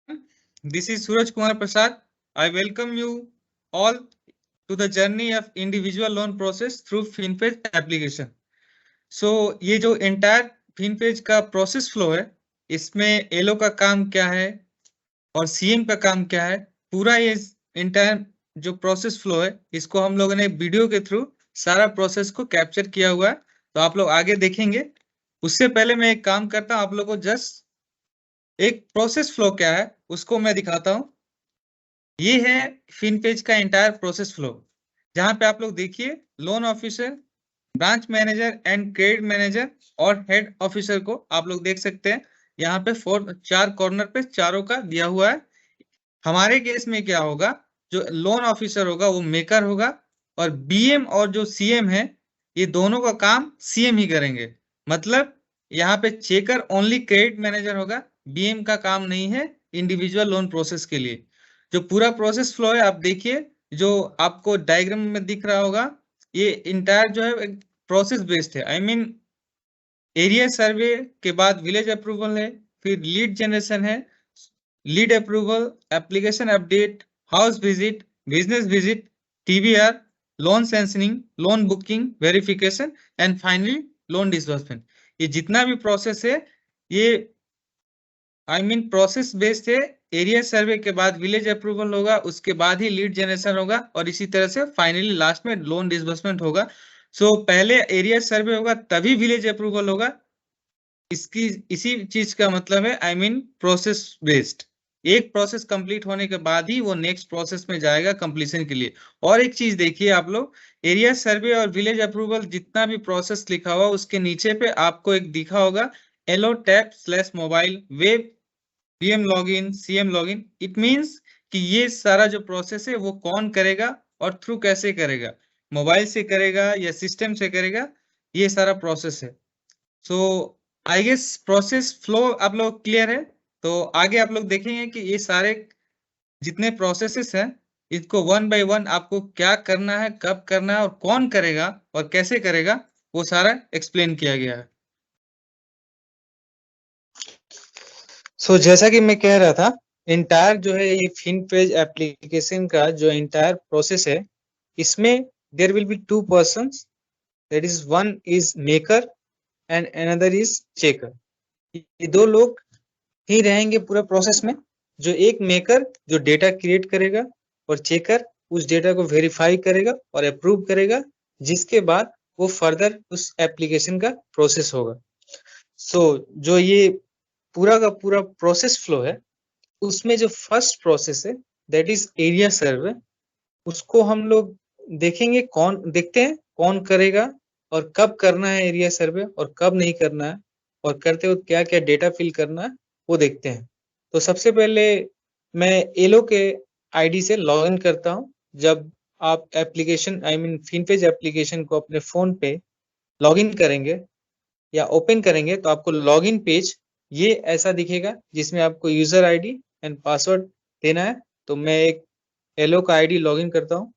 This is Suraj Kumar Prasad. I welcome you all to the journey of individual loan process through FinPage application. So ये जो entire FinPage का process flow है, इसमें yellow का काम क्या है और सीएम का काम क्या है, पूरा ये entire जो process flow है, इसको हम लोगों ने वीडियो के थ्रू सारा प्रोसेस को कैप्चर किया हुआ है, तो आप लोग आगे देखेंगे। उससे पहले मैं एक काम करता हूं, आप लोगों को जस्ट एक प्रोसेस फ्लो क्या है उसको मैं दिखाता हूं। ये है FinPage का एंटायर प्रोसेस फ्लो, जहां पे आप लोग देखिए loan officer, branch manager and credit manager और हेड ऑफिसर को आप लोग देख सकते हैं। यहाँ पे चार कॉर्नर पे चारों का दिया हुआ है। हमारे केस में क्या होगा, जो लोन ऑफिसर होगा वो मेकर होगा और बीएम और जो सीएम है ये दोनों का काम सीएम ही करेंगे। मतलब यहाँ पे चेकर ओनली क्रेडिट मैनेजर होगा, बीएम का काम नहीं है इंडिविजुअल लोन प्रोसेस के लिए। जो पूरा प्रोसेस फ्लो है आप देखिए, जो आपको डायग्राम में दिख रहा होगा, ये इंटायर जो है प्रोसेस बेस्ड है। आई मीन एरिया सर्वे के बाद विलेज अप्रूवल है, फिर लीड जनरेशन है, lead approval, application update, house visit, business visit, TBR, loan sanctioning, loan booking, verification and finally loan disbursement. ये जितना भी प्रोसेस है ये प्रोसेस बेस्ड है। एरिया सर्वे के बाद विलेज अप्रूवल होगा, उसके बाद ही लीड जनरेशन होगा और इसी तरह से फाइनली लास्ट में लोन डिसबर्समेंट होगा। सो पहले एरिया सर्वे होगा तभी विलेज अप्रूवल होगा। इसकी इसी चीज का मतलब है प्रोसेस बेस्ड। एक प्रोसेस कंप्लीट होने के बाद ही वो नेक्स्ट प्रोसेस में जाएगा कंप्लीशन के लिए। और एक चीज देखिए आप लोग, एरिया सर्वे और विलेज अप्रूवल जितना भी प्रोसेस लिखा हुआ उसके नीचे पे आपको एक दिखा होगा LO tap slash mobile web BM login CM login. It means कि ये सारा जो प्रोसेस है वो कौन करेगा और थ्रू कैसे करेगा, मोबाइल से करेगा या सिस्टम से करेगा, ये सारा प्रोसेस है। सो आई गेस प्रोसेस फ्लो आप लोग क्लियर है। तो आगे आप लोग देखेंगे कि ये सारे जितने प्रोसेसेस हैं इसको वन बाय वन आपको क्या करना है, कब करना है और कौन करेगा और कैसे करेगा, वो सारा एक्सप्लेन किया गया है। जैसा कि मैं कह रहा था, इंटायर जो है ये FinPage एप्लीकेशन का जो इंटायर प्रोसेस है, इसमें there will be two persons, that is one is maker and another is checker. ये दो लोग ही रहेंगे पूरा प्रोसेस में। जो एक मेकर जो डेटा क्रिएट करेगा और चेकर उस डेटा को वेरीफाई करेगा और अप्रूव करेगा, जिसके बाद वो फर्दर उस एप्लीकेशन का प्रोसेस होगा। जो ये पूरा का पूरा प्रोसेस फ्लो है, उसमें जो फर्स्ट प्रोसेस है दैट इज एरिया सर्वे, उसको हम लोग देखते हैं कौन करेगा और कब करना है एरिया सर्वे और कब नहीं करना है, और करते वक्त क्या क्या डेटा फिल करना है वो देखते हैं। तो सबसे पहले मैं एलो के आईडी से लॉगिन करता हूं। जब आप एप्लीकेशन FinPage एप्लीकेशन को अपने फोन पे लॉगिन करेंगे या ओपन करेंगे तो आपको लॉगिन पेज ये ऐसा दिखेगा, जिसमें आपको यूजर आईडी एंड पासवर्ड देना है। तो मैं एक एलो का आईडी लॉगिन करता हूं।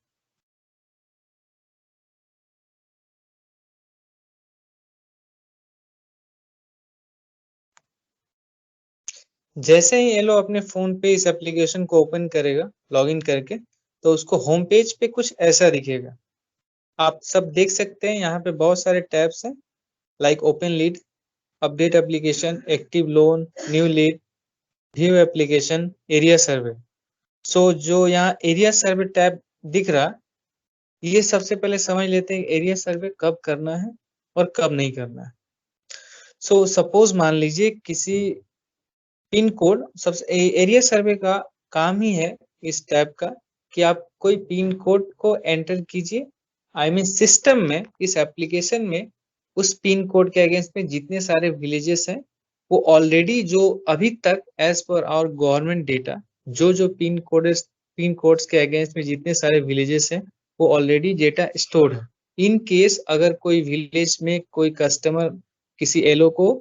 जैसे ही एलो अपने फोन पे इस एप्लीकेशन को ओपन करेगा लॉगिन करके, तो उसको होम पेज पे कुछ ऐसा दिखेगा। आप सब देख सकते हैं यहाँ पे बहुत सारे टैब्स हैं, like open lead, update application, active loan, new lead, view application, area survey. जो यहाँ एरिया सर्वे टैब दिख रहा, ये सबसे पहले समझ लेते हैं एरिया सर्वे कब करना है और कब नहीं करना है। सपोज मान लीजिए किसी पिन कोड, सबसे एरिया सर्वे का काम ही है इस टैब का कि आप कोई पिन कोड को एंटर कीजिए। सिस्टम में, इस एप्लीकेशन में उस पिन कोड के अगेंस्ट में जितने सारे विलेजेस हैं वो ऑलरेडी जो अभी तक एज पर आवर गवर्नमेंट डेटा जो पिन कोड्स के अगेंस्ट में जितने सारे विलेजेस हैं वो ऑलरेडी डेटा स्टोर्ड है। इन केस अगर कोई विलेज में कोई कस्टमर किसी एलो को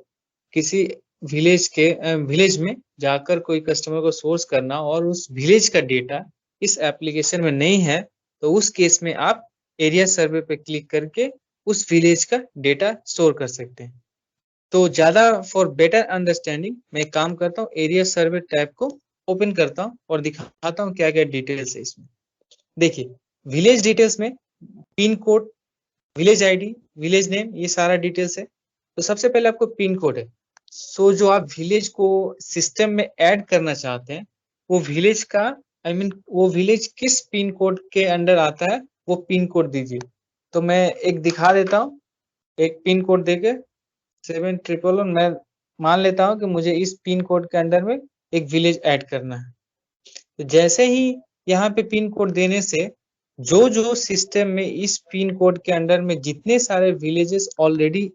किसी विलेज में जाकर कोई कस्टमर को सोर्स करना और उस विलेज का डेटा इस एप्लीकेशन में नहीं है, तो उस केस में आप एरिया सर्वे पे क्लिक करके उस विलेज का डेटा स्टोर कर सकते हैं। तो ज्यादा फॉर बेटर अंडरस्टैंडिंग मैं काम करता हूँ एरिया सर्वे टैब को ओपन करता हूँ और दिखाता हूँ क्या क्या डिटेल्स है इसमें। देखिए विलेज डिटेल्स में pin code, village ID, village name, ये सारा डिटेल्स है। तो सबसे पहले आपको पिन कोड है। सो जो आप विलेज को सिस्टम में ऐड करना चाहते हैं वो विलेज का वो विलेज किस पिन कोड के अंडर आता है वो पिन कोड दीजिए। तो मैं एक दिखा देता हूँ, एक पिन कोड देके 7,111 मैं मान लेता हूँ कि मुझे इस पिन कोड के अंडर में एक विलेज ऐड करना है। तो जैसे ही यहाँ पे पिन कोड देने से जो जो सिस्टम में इस पिन कोड के अंडर में जितने सारे विलेजेस ऑलरेडी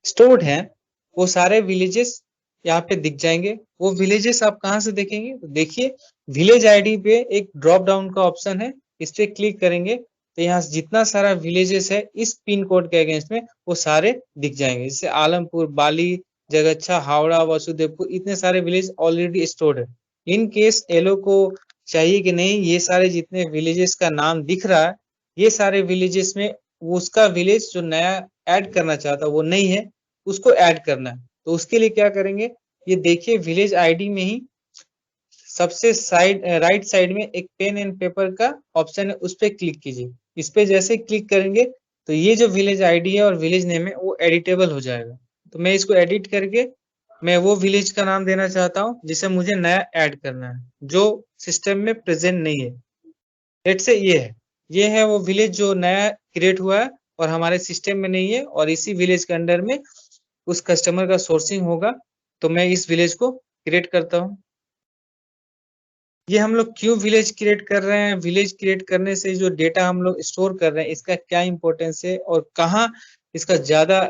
स्टोर्ड हैं वो सारे विलेजेस यहाँ पे दिख जाएंगे। वो विलेजेस आप कहाँ से देखेंगे? तो देखिए विलेज आईडी पे एक ड्रॉप डाउन का ऑप्शन है, इस पे क्लिक करेंगे तो यहाँ जितना सारा विलेजेस है इस पिन कोड के अगेंस्ट में वो सारे दिख जाएंगे। जैसे आलमपुर, बाली, जगच्छा, हावड़ा, वासुदेवपुर, इतने सारे विलेज ऑलरेडी स्टोर्ड है। इन केस एलो को चाहिए कि नहीं ये सारे जितने विलेजेस का नाम दिख रहा है ये सारे विलेजेस में उसका विलेज जो नया ऐड करना चाहता वो नहीं है उसको ऐड करना है। तो उसके लिए क्या करेंगे, ये देखिए विलेज आईडी में ही सबसे राइट साइड में एक पेन एंड पेपर का ऑप्शन है, उस पर क्लिक कीजिए। इस पे जैसे क्लिक करेंगे तो ये जो विलेज आईडी है और विलेज नेम है वो एडिटेबल हो जाएगा। तो मैं इसको एडिट करके मैं वो विलेज का नाम देना चाहता हूँ जिसे मुझे नया ऐड करना है जो सिस्टम में प्रेजेंट नहीं है। लेट्स से ये है वो विलेज जो नया क्रिएट हुआ है और हमारे सिस्टम में नहीं है और इसी विलेज के अंडर में उस कस्टमर का सोर्सिंग होगा। तो मैं इस विलेज को क्रिएट करता हूँ। ये हम लोग क्यों विलेज क्रिएट कर रहे हैं, विलेज क्रिएट करने से जो डेटा हम लोग स्टोर कर रहे हैं इसका क्या इंपॉर्टेंस है और कहाँ इसका ज्यादा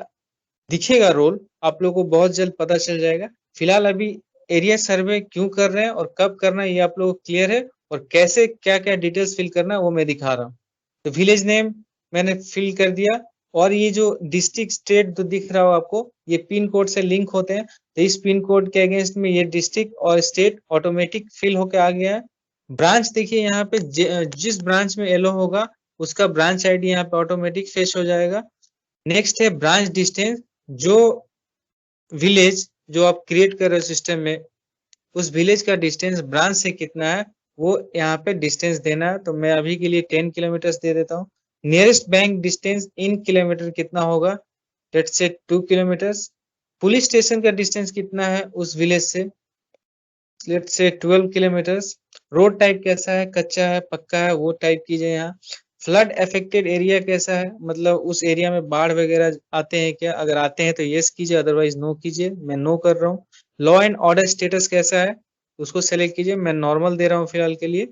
दिखेगा रोल, आप लोगों को बहुत जल्द पता चल जाएगा। फिलहाल अभी एरिया सर्वे क्यों कर रहे हैं और कब करना है ये आप लोगों को क्लियर है और कैसे क्या क्या डिटेल्स फिल करना है वो मैं दिखा रहा हूँ। तो विलेज नेम मैंने फिल कर दिया और ये जो डिस्ट्रिक्ट स्टेट जो दिख रहा हो आपको ये पिन कोड से लिंक होते हैं। तो इस पिन कोड के अगेंस्ट में ये डिस्ट्रिक्ट और स्टेट ऑटोमेटिक फिल होके आ गया है। ब्रांच देखिए यहाँ पे जिस ब्रांच में एलो होगा उसका ब्रांच आईडी यहाँ पे ऑटोमेटिक फेच हो जाएगा। नेक्स्ट है ब्रांच डिस्टेंस, जो विलेज जो आप क्रिएट कर रहे हो सिस्टम में उस विलेज का डिस्टेंस ब्रांच से कितना है वो यहाँ पे डिस्टेंस देना है। तो मैं अभी के लिए 10 किलोमीटर दे देता हूँ। Nearest bank distance in kilometre कितना होगा, let's say 2 kilometre. Police station का डिस्टेंस कितना है उस विलेज से, let's say 12 kilometre. Road type कैसा है, कच्चा है, पक्का है, वो टाइप कीजिए। यहाँ फ्लड अफेक्टेड एरिया कैसा है, मतलब उस एरिया में बाढ़ वगैरह आते हैं क्या, अगर आते हैं तो यस कीजिए अदरवाइज नो कीजिए, मैं नो कर रहा हूँ। लॉ एंड ऑर्डर स्टेटस कैसा है उसको सेलेक्ट कीजिए, मैं नॉर्मल दे रहा हूँ फिलहाल के लिए।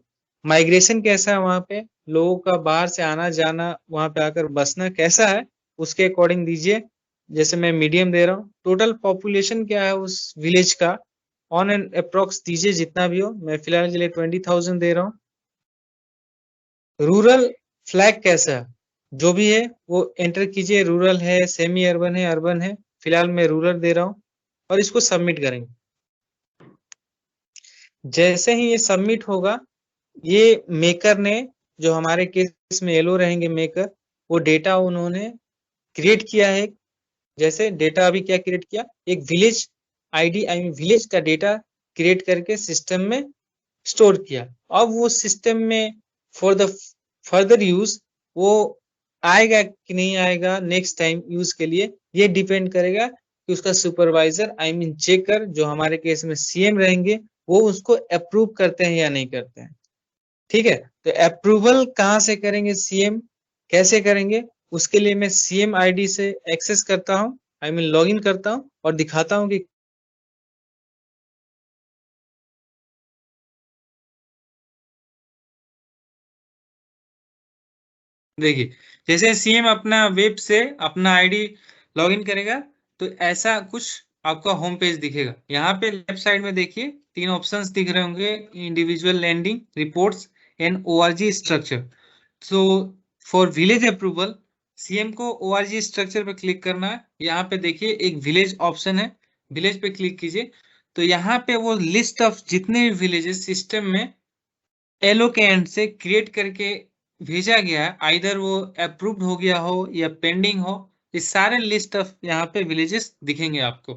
माइग्रेशन कैसा है, वहां पे लोगों का बाहर से आना जाना वहां पे आकर बसना कैसा है उसके अकॉर्डिंग दीजिए, जैसे मैं मीडियम दे रहा हूँ। टोटल पॉपुलेशन क्या है उस विलेज का ऑन एंड अप्रोक्स दीजिए जितना भी हो, मैं फिलहाल के लिए 20,000 दे रहा हूँ। रूरल फ्लैग कैसा है जो भी है वो एंटर कीजिए, रूरल है, सेमी अर्बन है, अर्बन है, फिलहाल मैं रूरल दे रहा हूँ और इसको सबमिट करेंगे। जैसे ही ये सबमिट होगा ये मेकर ने जो हमारे केस में एलो रहेंगे मेकर, वो डेटा उन्होंने क्रिएट किया है। जैसे डेटा अभी क्या क्रिएट किया, एक village ID I mean village का डेटा क्रिएट करके सिस्टम में स्टोर किया। अब वो सिस्टम में फॉर द फर्दर यूज वो आएगा कि नहीं आएगा नेक्स्ट टाइम यूज के लिए, ये डिपेंड करेगा कि उसका सुपरवाइजर आई मीन चेकर जो हमारे केस में सीएम रहेंगे वो उसको अप्रूव करते हैं या नहीं करते हैं। ठीक है, तो अप्रूवल कहाँ से करेंगे, सीएम कैसे करेंगे, उसके लिए मैं सीएम आईडी से एक्सेस करता हूँ, आई मीन लॉग इन करता हूँ और दिखाता हूँ कि देखिए जैसे सीएम अपना वेब से अपना आईडी लॉगिन करेगा तो ऐसा कुछ आपका होम पेज दिखेगा। यहाँ पे लेफ्ट साइड में देखिए 3 ऑप्शंस दिख रहे होंगे, individual landing, reports and ORG structure. So for village approval CM को ओआरजी स्ट्रक्चर पे क्लिक करना है। यहाँ पे देखिए एक विलेज ऑप्शन है, विलेज पे क्लिक कीजिए तो यहाँ पे वो लिस्ट ऑफ जितने भी विलेजेस सिस्टम में एलो के एंड से क्रिएट करके भेजा गया है, आइदर वो अप्रूव्ड हो गया हो या पेंडिंग हो, ये सारे लिस्ट ऑफ यहाँ पे विलेजेस दिखेंगे आपको।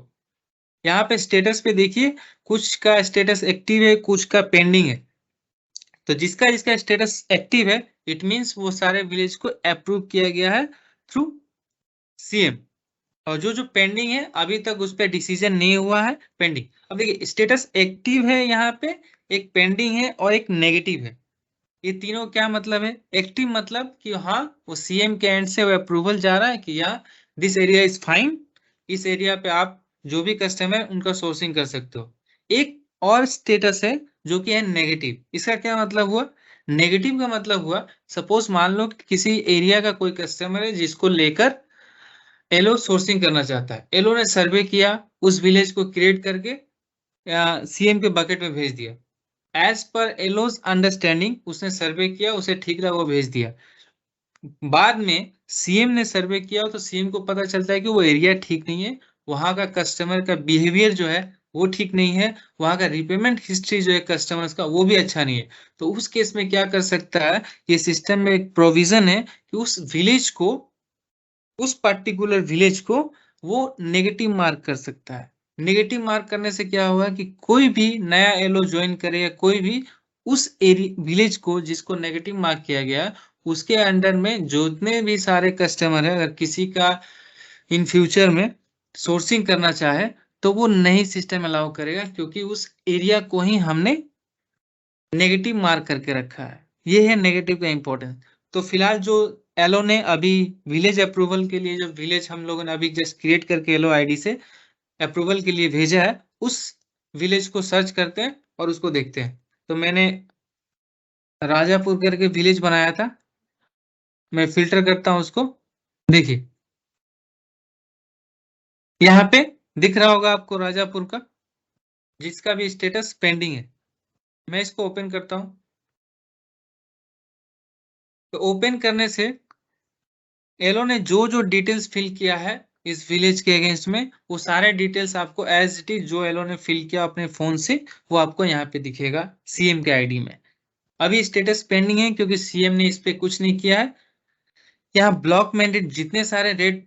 यहाँ पे स्टेटस पे देखिए, कुछ का स्टेटस एक्टिव है, कुछ का पेंडिंग है। तो जिसका जिसका स्टेटस एक्टिव है, इट मीन्स वो सारे विलेज को अप्रूव किया गया है थ्रू सीएम। और जो जो पेंडिंग है, अभी तक उस पर डिसीजन नहीं हुआ है, पेंडिंग। अब देखिए, स्टेटस एक्टिव है यहाँ पे, एक पेंडिंग है और एक नेगेटिव है। ये तीनों क्या मतलब है? एक्टिव मतलब कि हाँ, वो सीएम के एंड से वो अप्रूवल जा रहा है कि या दिस एरिया इज फाइन, इस एरिया पे आप जो भी कस्टमर उनका सोर्सिंग कर सकते हो। एक और स्टेटस है जो कि है नेगेटिव। इसका क्या मतलब हुआ? नेगेटिव का मतलब हुआ, सपोज मान लो कि किसी एरिया का कोई कस्टमर है जिसको लेकर एलो सोर्सिंग करना चाहता है। एलो ने सर्वे किया, उस विलेज को क्रिएट करके सीएम के बकेट में भेज दिया। एज पर एलोज अंडरस्टैंडिंग, उसने सर्वे किया, उसे ठीक लगा, वो भेज दिया। बाद में सीएम ने सर्वे किया तो सीएम को पता चलता है कि वो एरिया ठीक नहीं है, वहां का कस्टमर का बिहेवियर जो है वो ठीक नहीं है, वहां का रिपेमेंट हिस्ट्री जो है कस्टमर्स का वो भी अच्छा नहीं है। तो उस केस में क्या कर सकता है, ये सिस्टम में एक प्रोविजन है कि उस विलेज को, उस पर्टिकुलर विलेज को वो नेगेटिव मार्क कर सकता है। नेगेटिव मार्क करने से क्या होगा कि कोई भी नया एलो ज्वाइन करेगा, कोई भी उस एरिया विलेज को जिसको नेगेटिव मार्क किया गया, उसके अंडर में जितने भी सारे कस्टमर है, अगर किसी का इन फ्यूचर में सोर्सिंग करना चाहे तो वो नई सिस्टम अलाउ करेगा, क्योंकि उस एरिया को ही हमने नेगेटिव मार्क करके रखा है। ये है नेगेटिव का इंपॉर्टेंस। तो फिलहाल जो एलो ने अभी विलेज अप्रूवल के लिए, जो विलेज हम लोगों ने अभी जस्ट क्रिएट करके एलो आईडी से अप्रूवल के लिए भेजा है, उस विलेज को सर्च करते हैं और उसको देखते हैं। तो मैंने राजापुर करके विलेज बनाया था, मैं फिल्टर करता हूं उसको। देखिए, यहाँ पे दिख रहा होगा आपको राजापुर का, जिसका भी स्टेटस पेंडिंग है। मैं इसको ओपन करता हूं। तो ओपन करने से एलो ने जो जो डिटेल्स फिल किया है इस विलेज के अगेंस्ट में, वो सारे डिटेल्स आपको एज इट इज जो एलो ने फिल किया अपने फोन से, वो आपको यहाँ पे दिखेगा सीएम के आईडी में। अभी स्टेटस पेंडिंग है क्योंकि सीएम ने इस पे कुछ नहीं किया है। यहाँ ब्लॉक मैंडेट जितने सारे रेड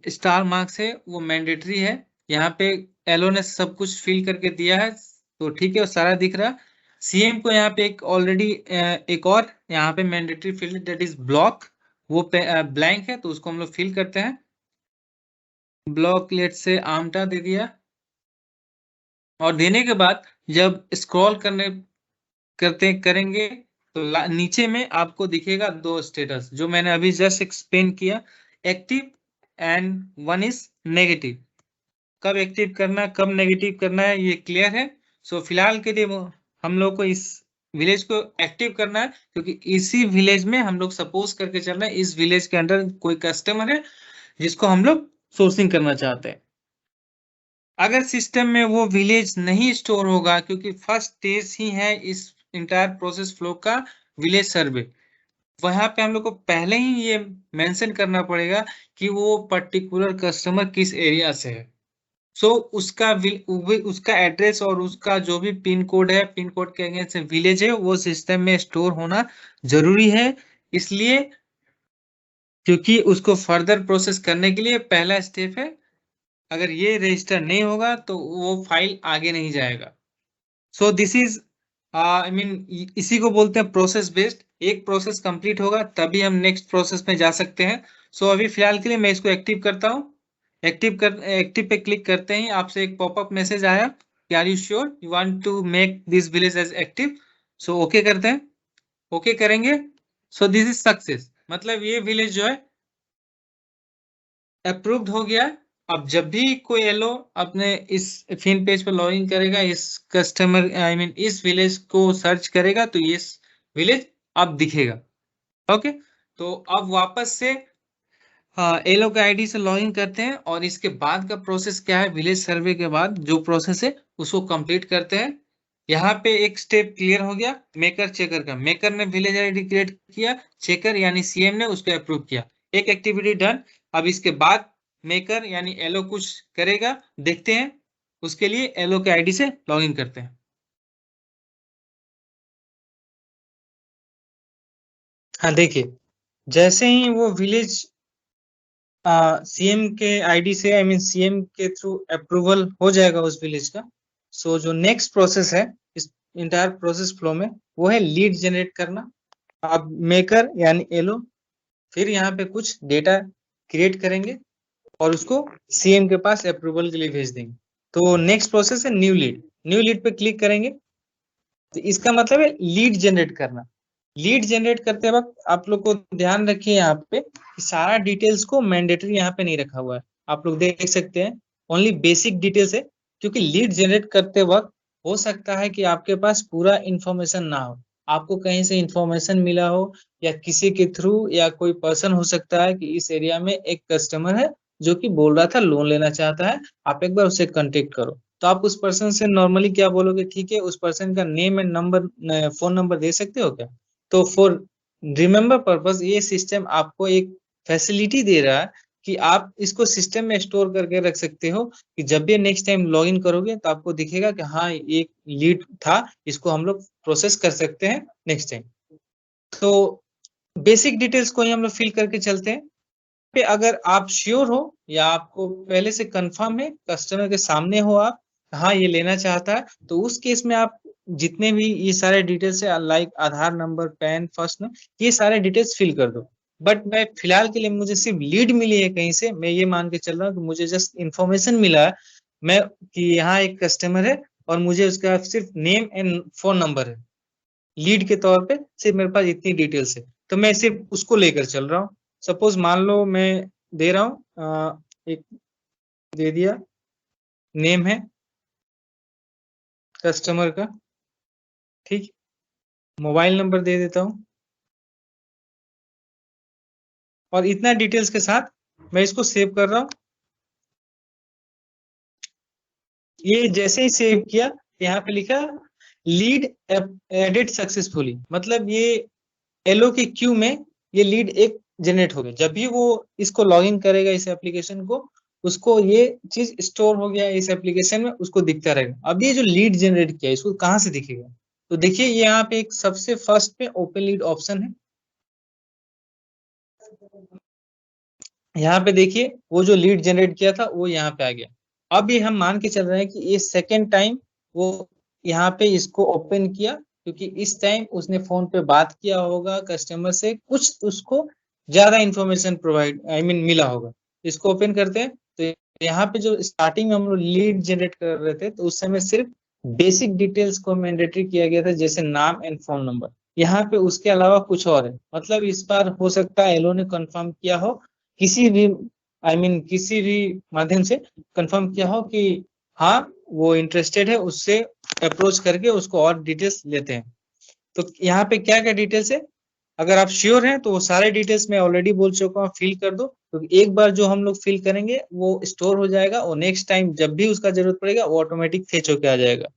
स्टार मार्क्स है वो मैंडेटरी है। यहाँ पे एलो ने सब कुछ फिल करके दिया है, तो ठीक है, वो सारा दिख रहा। सीएम को यहाँ पे एक ऑलरेडी एक और यहाँ पे mandatory field that is block, वो ब्लैंक है, तो उसको हम लोग फिल करते हैं। ब्लॉक लेट से आमटा दे दिया, और देने के बाद जब स्क्रॉल करने करते करेंगे तो नीचे में आपको दिखेगा दो स्टेटस जो मैंने अभी जस्ट एक्सप्लेन किया, active and one is negative. कब एक्टिव करना है, कब नेगेटिव करना है, ये क्लियर है। सो फिलहाल के लिए हम लोग को इस विलेज को एक्टिव करना है, क्योंकि इसी विलेज में हम लोग सपोज करके चल रहे हैं इस विलेज के अंदर कोई कस्टमर है जिसको हम लोग सोर्सिंग करना चाहते हैं। अगर सिस्टम में वो विलेज नहीं स्टोर होगा, क्योंकि फर्स्ट स्टेज ही है इस इंटायर प्रोसेस फ्लो का, विलेज सर्वे, वहां पे हम लोग को पहले ही ये मेंशन करना पड़ेगा कि वो पर्टिकुलर कस्टमर किस एरिया से है। सो उसका एड्रेस और उसका जो भी पिन कोड है, पिन कोड के अगेंस्ट विलेज है, वो सिस्टम में स्टोर होना जरूरी है। इसलिए क्योंकि उसको फर्दर प्रोसेस करने के लिए पहला स्टेप है, अगर ये रजिस्टर नहीं होगा तो वो फाइल आगे नहीं जाएगा। So this is I mean, इसी को बोलते हैं प्रोसेस बेस्ड। एक प्रोसेस कंप्लीट होगा तभी हम नेक्स्ट प्रोसेस में जा सकते हैं। सो अभी फिलहाल के लिए मैं इसको एक्टिव करता हूँ। एक्टिव पे क्लिक करते ही आपसे एक पॉपअप मैसेज आया कि are you sure you want to make this village as active. So okay करते हैं। ओके करेंगे, सो दिस इज सक्सेस, मतलब ये विलेज जो है अप्रूव्ड हो गया। अब जब भी कोई एलो अपने इस फिन पेज पर लॉगिन करेगा, इस कस्टमर आई मीन इस विलेज को सर्च करेगा, तो ये विलेज अब दिखेगा। ओके, तो अब वापस से एलो के आईडी से लॉगिन करते हैं, और इसके बाद का प्रोसेस क्या है, विलेज सर्वे के बाद जो प्रोसेस है उसको कंप्लीट करते हैं। यहाँ पे एक स्टेप क्लियर हो गया मेकर चेकर का। मेकर ने विलेज आईडी क्रिएट किया, चेकर यानी सीएम ने उसको अप्रूव किया, एक एक्टिविटी डन। अब इसके बाद मेकर यानी एलो कुछ करेगा, देखते हैं। उसके लिए एलो के आईडी से लॉगिन करते हैं। हाँ देखिए, जैसे ही वो विलेज सीएम के आईडी से, आई मीन सीएम के थ्रू अप्रूवल हो जाएगा उस विलेज का। सो जो नेक्स्ट प्रोसेस है इस इंटायर प्रोसेस फ्लो में, वो है लीड जनरेट करना। आप मेकर यानी एलो, फिर यहाँ पे कुछ डेटा क्रिएट करेंगे और उसको सीएम के पास अप्रूवल के लिए भेज देंगे। तो नेक्स्ट प्रोसेस है न्यू लीड। न्यू लीड पे क्लिक करेंगे तो इसका मतलब है लीड जनरेट करना। लीड जनरेट करते वक्त आप लोग को ध्यान रखिए यहाँ पे कि सारा डिटेल्स को मैंडेटरी यहाँ पे नहीं रखा हुआ है। आप लोग देख सकते हैं ओनली बेसिक डिटेल्स है, क्योंकि लीड जनरेट करते वक्त हो सकता है कि आपके पास पूरा इंफॉर्मेशन ना हो, आपको कहीं से इंफॉर्मेशन मिला हो या किसी के थ्रू, या कोई पर्सन हो सकता है कि इस एरिया में एक कस्टमर है जो कि बोल रहा था लोन लेना चाहता है, आप एक बार उससे कांटेक्ट करो। तो आप उस पर्सन से नॉर्मली क्या बोलोगे, ठीक है उस पर्सन का name and number, phone number दे सकते हो क्या? तो फॉर रिमेम्बर पर्पस ये सिस्टम आपको एक फैसिलिटी दे रहा है कि आप इसको सिस्टम में स्टोर करके रख सकते हो कि जब भी नेक्स्ट टाइम लॉग इन करोगे तो आपको दिखेगा कि हाँ एक लीड था, इसको हम लोग प्रोसेस कर सकते हैं नेक्स्ट टाइम। तो बेसिक डिटेल्स को ही हम लोग फिल करके चलते हैं। पे अगर आप श्योर हो या आपको पहले से कंफर्म है, कस्टमर के सामने हो आप, हाँ ये लेना चाहता है, तो उस केस में आप जितने भी ये सारे डिटेल्स है लाइक आधार नंबर, पैन, फर्स्ट नेम, ये सारे डिटेल्स फिल कर दो। बट मैं फिलहाल के लिए, मुझे सिर्फ लीड मिली है कहीं से, मैं ये मान के चल रहा हूँ कि मुझे जस्ट इन्फॉर्मेशन मिला है मैं कि यहाँ एक कस्टमर है और मुझे उसका सिर्फ नेम एंड फोन नंबर है, लीड के तौर पे सिर्फ मेरे पास इतनी डिटेल्स है, तो मैं सिर्फ उसको लेकर चल रहा हूँ। सपोज मान लो मैं दे रहा हूँ, एक दे दिया, नेम है कस्टमर का, ठीक, मोबाइल नंबर दे देता हूँ, और इतना डिटेल्स के साथ मैं इसको सेव कर रहा हूँ। ये जैसे ही सेव किया, यहाँ पे लिखा लीड एडिट सक्सेसफुली, मतलब ये एलओ की क्यू में ये लीड एक जनरेट हो गया। जब भी वो इसको लॉगिन करेगा इस एप्लीकेशन को, उसको ये चीज स्टोर हो गया इस एप्लीकेशन में, उसको दिखता रहेगा। अब ये जो लीड जनरेट किया इसको कहाँ से दिखेगा, तो देखिए यहाँ पे एक सबसे फर्स्ट पे ओपन लीड ऑप्शन है, यहाँ पे देखिए वो जो लीड जनरेट किया था वो यहाँ पे आ गया। अब ये हम मान के चल रहे हैं कि ये सेकेंड टाइम वो यहाँ पे इसको ओपन किया, क्योंकि इस टाइम उसने फोन पे बात किया होगा कस्टमर से, कुछ उसको ज्यादा इंफॉर्मेशन प्रोवाइड आई मीन मिला होगा। इसको ओपन करते हैं तो यहाँ पे जो स्टार्टिंग में हम लोग लीड जनरेट कर रहे थे, तो उस समय सिर्फ बेसिक डिटेल्स को मैंडेटरी किया गया था, जैसे नाम एंड फोन नंबर। यहाँ पे उसके अलावा कुछ और है, मतलब इस बार हो सकता है एलो ने कंफर्म किया हो किसी भी आई मीन किसी भी माध्यम से कंफर्म किया हो कि हाँ वो इंटरेस्टेड है, उससे अप्रोच करके उसको और डिटेल्स लेते हैं। तो यहाँ पे क्या क्या डिटेल्स है, अगर आप श्योर हैं तो वो सारे डिटेल्स मैं ऑलरेडी बोल चुका हूँ, फिल कर दो। तो एक बार जो हम लोग फिल करेंगे वो स्टोर हो जाएगा, और नेक्स्ट टाइम जब भी उसका जरूरत पड़ेगा वो ऑटोमेटिक फेच होके आ जाएगा।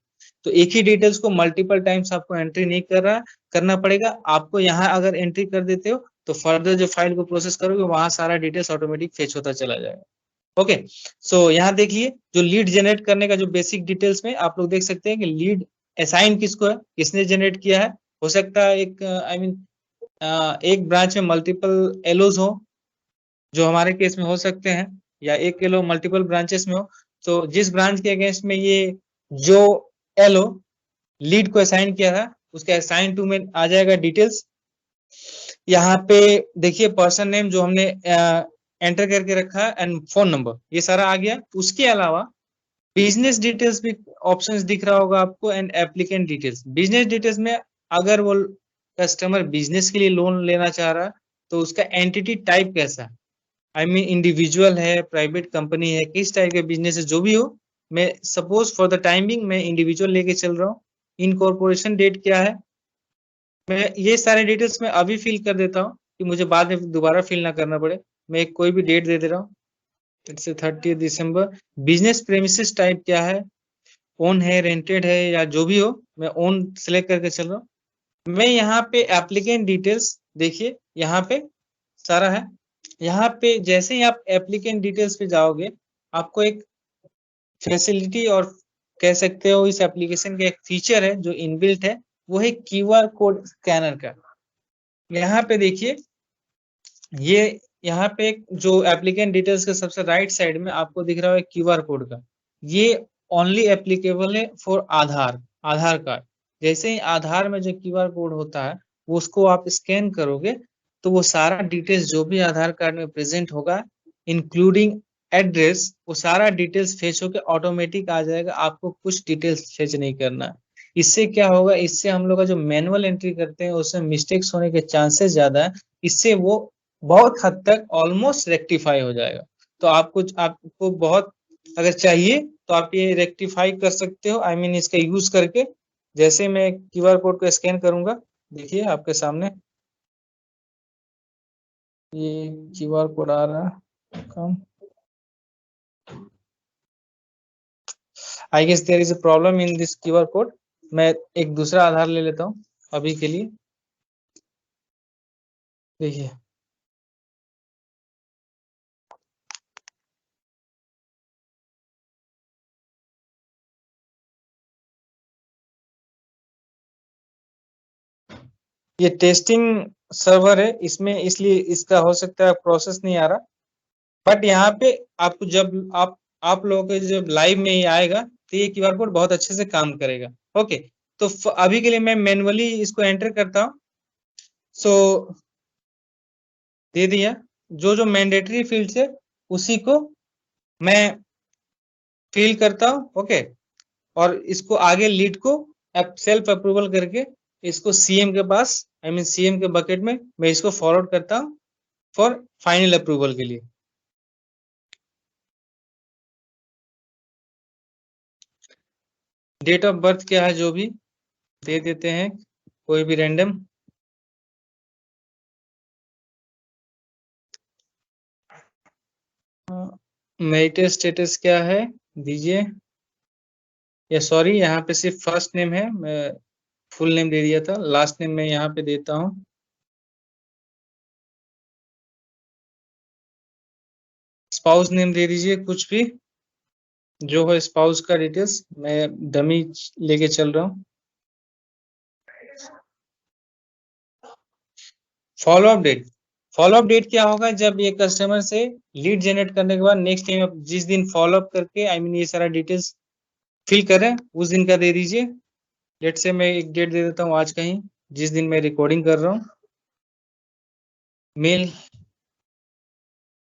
तो एक ही डिटेल्स को मल्टीपल टाइम्स आपको एंट्री नहीं करना पड़ेगा। आपको यहाँ अगर एंट्री कर देते हो तो फर्दर जो फाइल को प्रोसेस करोगे वहां सारा डिटेल्स ऑटोमेटिक फेच होता चला जाएगा। ओके, सो यहाँ देखिए जो लीड जनरेट करने का जो बेसिक डिटेल्स में आप लोग देख सकते हैं कि लीड असाइन किसको है, किसने जनरेट किया है। हो सकता है एक आई मीन एक ब्रांच में मल्टीपल एलोज हो, जो हमारे केस में हो सकते हैं, या एक एलो मल्टीपल ब्रांचेस में हो। तो जिस ब्रांच के अगेंस्ट में ये जो एलो लीड को असाइन किया था, उसके असाइन टू में आ जाएगा डिटेल्स। यहाँ पे देखिए पर्सन नेम जो हमने एंटर करके रखा है एंड फोन नंबर, ये सारा आ गया। उसके अलावा बिजनेस डिटेल्स भी ऑप्शंस दिख रहा होगा आपको, and applicant details. Business details में अगर वो कस्टमर बिजनेस के लिए लोन लेना चाह रहा है तो उसका एंटिटी टाइप कैसा है, आई मीन इंडिविजुअल है, प्राइवेट कंपनी है, किस टाइप के बिजनेस है, जो भी हो। मैं सपोज फॉर द टाइमिंग मैं इंडिविजुअल लेके चल रहा हूँ। इनकॉर्पोरेशन डेट क्या है, मैं ये सारे डिटेल्स में अभी फिल कर देता हूँ कि मुझे बाद में दोबारा फिल ना करना पड़े। मैं कोई भी डेट दे दे रहा हूँ, it's 30 December. Business premises type क्या है, ओन है, रेंटेड है, या जो भी हो, मैं ओन सेलेक्ट करके चल रहा हूँ। मैं यहाँ पे एप्लीकेंट डिटेल्स देखिए यहाँ पे सारा है। यहाँ पे जैसे ही आप एप्लीकेंट डिटेल्स पे जाओगे, आपको एक फैसिलिटी और कह सकते हो इस एप्लीकेशन का एक फीचर है जो इनबिल्ट है, वो है क्यूआर कोड स्कैनर का। यहाँ पे देखिए ये यहाँ पे जो एप्लीकेंट डिटेल्स के सबसे राइट साइड में आपको दिख रहा है क्यूआर कोड का, ये ओनली एप्लीकेबल है फॉर आधार कार्ड। जैसे ही आधार में जो क्यूआर कोड होता है उसको आप स्कैन करोगे तो वो सारा डिटेल्स जो भी आधार कार्ड में प्रेजेंट होगा इंक्लूडिंग एड्रेस, वो सारा डिटेल्स फेच होकर ऑटोमेटिक आ जाएगा, आपको कुछ डिटेल्स फेच नहीं करना है। इससे क्या होगा, इससे हम लोग का जो मैनुअल एंट्री करते हैं उसमें मिस्टेक्स होने के चांसेस ज्यादा है, इससे वो बहुत हद तक ऑलमोस्ट रेक्टिफाई हो जाएगा। तो आपको बहुत अगर चाहिए तो आप ये रेक्टिफाई कर सकते हो, आई मीन इसका यूज करके। जैसे मैं क्यूआर कोड को स्कैन करूंगा, देखिए आपके सामने ये क्यूआर कोड आ रहा है कम। I guess there is a problem in this QR code. मैं एक दूसरा आधार ले लेता हूँ अभी के लिए। देखिए ये टेस्टिंग सर्वर है इसमें, इसलिए इसका हो सकता है प्रोसेस नहीं आ रहा, बट यहाँ पे आपको जब आप लोगों के जब लाइव में ही आएगा तो ये क्यूआर कोड बहुत अच्छे से काम करेगा। ओके, तो अभी के लिए मैं मैनुअली इसको एंटर करता हूँ। सो दे दिया, जो जो मैंडेटरी फील्ड है उसी को मैं फिल करता हूँ। ओके, और इसको आगे लीड को सेल्फ अप्रूवल करके इसको सीएम के पास, आई मीन सीएम के बकेट में मैं इसको फॉरवर्ड करता हूँ फॉर फाइनल अप्रूवल के लिए। डेट ऑफ बर्थ क्या है जो भी दे देते हैं, कोई भी रैंडम। मैरिटल स्टेटस क्या है दीजिए, या सॉरी यहाँ पे सिर्फ फर्स्ट नेम है, मैं फुल नेम दे दिया था, लास्ट नेम मैं यहाँ पे देता हूँ। स्पाउस नेम दे दीजिए कुछ भी जो है, स्पाउस का डिटेल्स मैं डमी लेके चल रहा हूँ। फॉलो अप डेट क्या होगा, जब ये कस्टमर से लीड जनरेट करने के बाद नेक्स्ट टाइम आप जिस दिन फॉलो अप करके आई मीन ये सारा डिटेल्स फिल करें उस दिन का दे दीजिए। लेट से मैं एक डेट दे देता हूँ आज का ही, जिस दिन मैं रिकॉर्डिंग कर रहा हूँ। मेल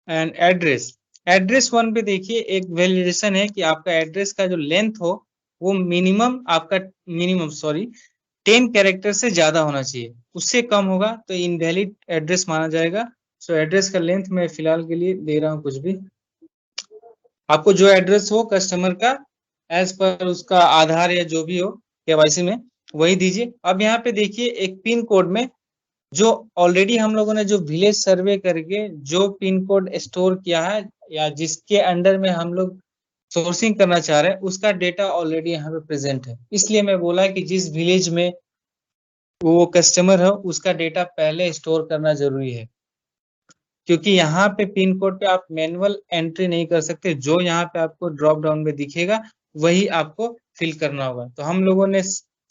एंड एड्रेस वन पे देखिए एक वैलिडेशन है कि आपका एड्रेस का जो लेंथ हो वो मिनिमम सॉरी 10 कैरेक्टर से ज्यादा होना चाहिए, उससे कम होगा तो इनवैलिड एड्रेस माना जाएगा। सो एड्रेस का लेंथ मैं फिलहाल के लिए दे रहा हूँ कुछ भी, आपको जो एड्रेस हो कस्टमर का एज पर उसका आधार या जो भी हो केवाईसी में वही दीजिए। अब यहाँ पे देखिए एक पिन कोड में जो ऑलरेडी हम लोगों ने जो विलेज सर्वे करके जो पिन कोड स्टोर किया है या जिसके अंडर में हम लोग सोर्सिंग करना चाह रहे हैं उसका डेटा ऑलरेडी यहाँ पे प्रेजेंट है, इसलिए मैं बोला कि जिस विलेज में वो कस्टमर है उसका डेटा पहले स्टोर करना जरूरी है, क्योंकि यहाँ पे पिन कोड पे आप मैनुअल एंट्री नहीं कर सकते, जो यहाँ पे आपको ड्रॉप डाउन में दिखेगा वही आपको फिल करना होगा। तो हम लोगों ने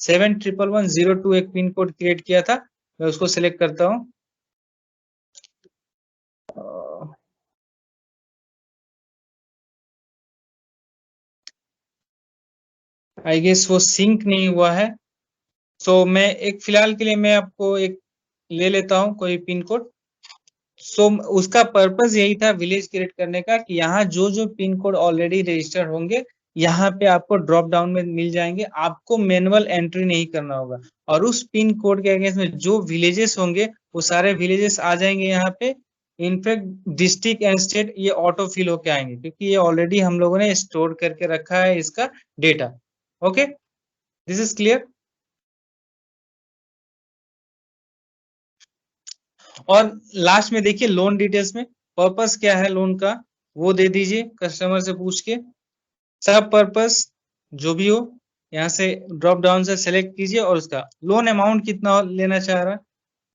71110 एक पिन कोड क्रिएट किया था, मैं उसको सिलेक्ट करता हूँ। आई गेस वो सिंक नहीं हुआ है, सो मैं एक फिलहाल के लिए मैं आपको एक ले लेता हूँ कोई पिन कोड। सो उसका पर्पस यही था विलेज क्रिएट करने का कि यहाँ जो जो पिन कोड ऑलरेडी रजिस्टर होंगे यहाँ पे आपको ड्रॉप डाउन में मिल जाएंगे, आपको मैनुअल एंट्री नहीं करना होगा। और उस पिन कोड के अगेंस्ट में जो विलेजेस होंगे वो सारे विलेजेस आ जाएंगे यहाँ पे। इनफैक्ट डिस्ट्रिक्ट एंड स्टेट ये ऑटो फिल होके आएंगे, क्योंकि ये ऑलरेडी हम लोगों ने स्टोर करके रखा है इसका data. Okay, this is clear. और लास्ट में देखिए लोन डिटेल्स में पर्पस क्या है लोन का वो दे दीजिए कस्टमर से पूछ के, सब पर्पस जो भी हो यहाँ से ड्रॉप डाउन से सेलेक्ट कीजिए और उसका लोन अमाउंट कितना लेना चाह रहा है,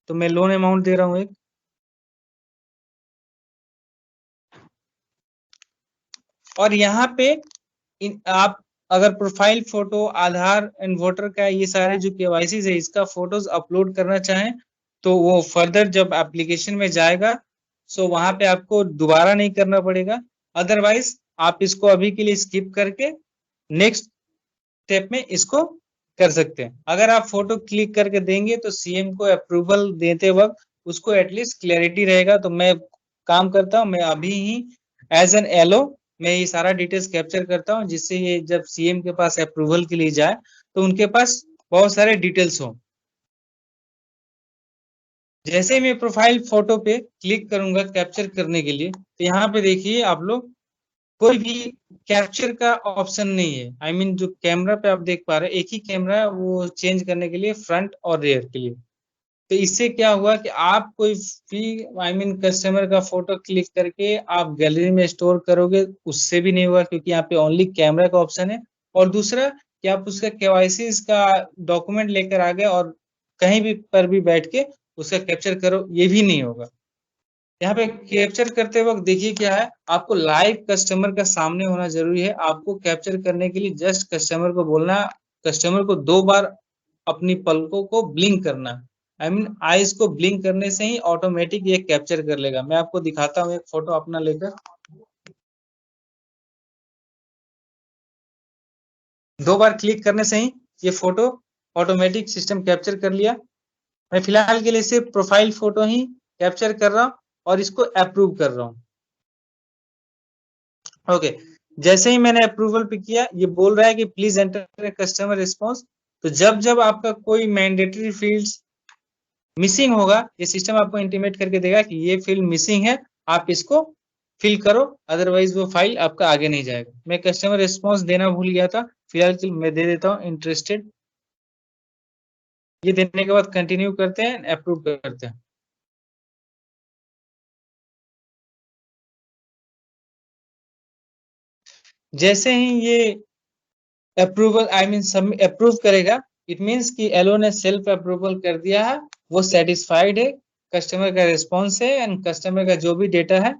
तो मैं लोन अमाउंट दे रहा हूँ एक। और यहाँ पे आप अगर profile photo Aadhaar and voter का ये सारे जो केवाईसी है इसका फोटोज अपलोड करना चाहें तो वो फर्दर जब एप्लीकेशन में जाएगा सो वहां पे आपको दोबारा नहीं करना पड़ेगा। अदरवाइज आप इसको अभी के लिए स्किप करके नेक्स्ट स्टेप में इसको कर सकते हैं। अगर आप फोटो क्लिक करके देंगे तो सीएम को अप्रूवल देते वक्त उसको एटलीस्ट क्लैरिटी रहेगा। तो मैं काम करता हूँ, मैं अभी ही एज एन एलओ मैं ये सारा डिटेल्स कैप्चर करता हूँ, जिससे ये जब सीएम के पास अप्रूवल के लिए जाए तो उनके पास बहुत सारे डिटेल्स हो। जैसे ही मैं प्रोफाइल फोटो पे क्लिक करूंगा कैप्चर करने के लिए, तो यहाँ पे देखिए आप लोग कोई भी कैप्चर का ऑप्शन नहीं है। आई मीन जो कैमरा पे आप देख पा रहे हैं एक ही कैमरा है, वो चेंज करने के लिए फ्रंट और रियर के लिए। तो इससे क्या हुआ कि आप कोई भी आई मीन कस्टमर का फोटो क्लिक करके आप गैलरी में स्टोर करोगे उससे भी नहीं हुआ, क्योंकि यहाँ पे ओनली कैमरा का ऑप्शन है। और दूसरा कि आप उसका केवाईसी का डॉक्यूमेंट लेकर आ गए और कहीं भी पर भी बैठ के उसका कैप्चर करो, ये भी नहीं होगा। यहाँ पे कैप्चर करते वक्त देखिए क्या है, आपको लाइव कस्टमर का सामने होना जरूरी है। आपको कैप्चर करने के लिए जस्ट कस्टमर को बोलना, कस्टमर को 2 बार अपनी पलकों को ब्लिंक करना। आई मीन आईज को ब्लिंक करने से ही ऑटोमेटिक ये कैप्चर कर लेगा। मैं आपको दिखाता हूँ एक फोटो अपना लेकर। 2 बार क्लिक करने से ही ये फोटो ऑटोमेटिक सिस्टम कैप्चर कर लिया। मैं फिलहाल के लिए सिर्फ प्रोफाइल फोटो ही कैप्चर कर रहा हूँ और इसको अप्रूव कर रहा हूँ। ओके, जैसे ही मैंने अप्रूवल पे किया, ये बोल रहा है कि प्लीज एंटर कस्टमर रिस्पॉन्स। तो जब जब आपका कोई मैंडेटरी फील्ड्स मिसिंग होगा, ये सिस्टम आपको इंटीमेट करके देगा कि ये फील्ड मिसिंग है, आप इसको फिल करो, अदरवाइज वो फाइल आपका आगे नहीं जाएगा। मैं कस्टमर रिस्पॉन्स देना भूल गया था, फिलहाल मैं दे देता हूँ इंटरेस्टेड। ये देने के बाद कंटिन्यू करते हैं, अप्रूव करते हैं। जैसे ही ये अप्रूवल आई मीन सब अप्रूव करेगा, इट मीन्स कि एलो ने सेल्फ अप्रूवल कर दिया है, वो सेटिस्फाइड है, कस्टमर का रिस्पॉन्स है एंड कस्टमर का जो भी डेटा है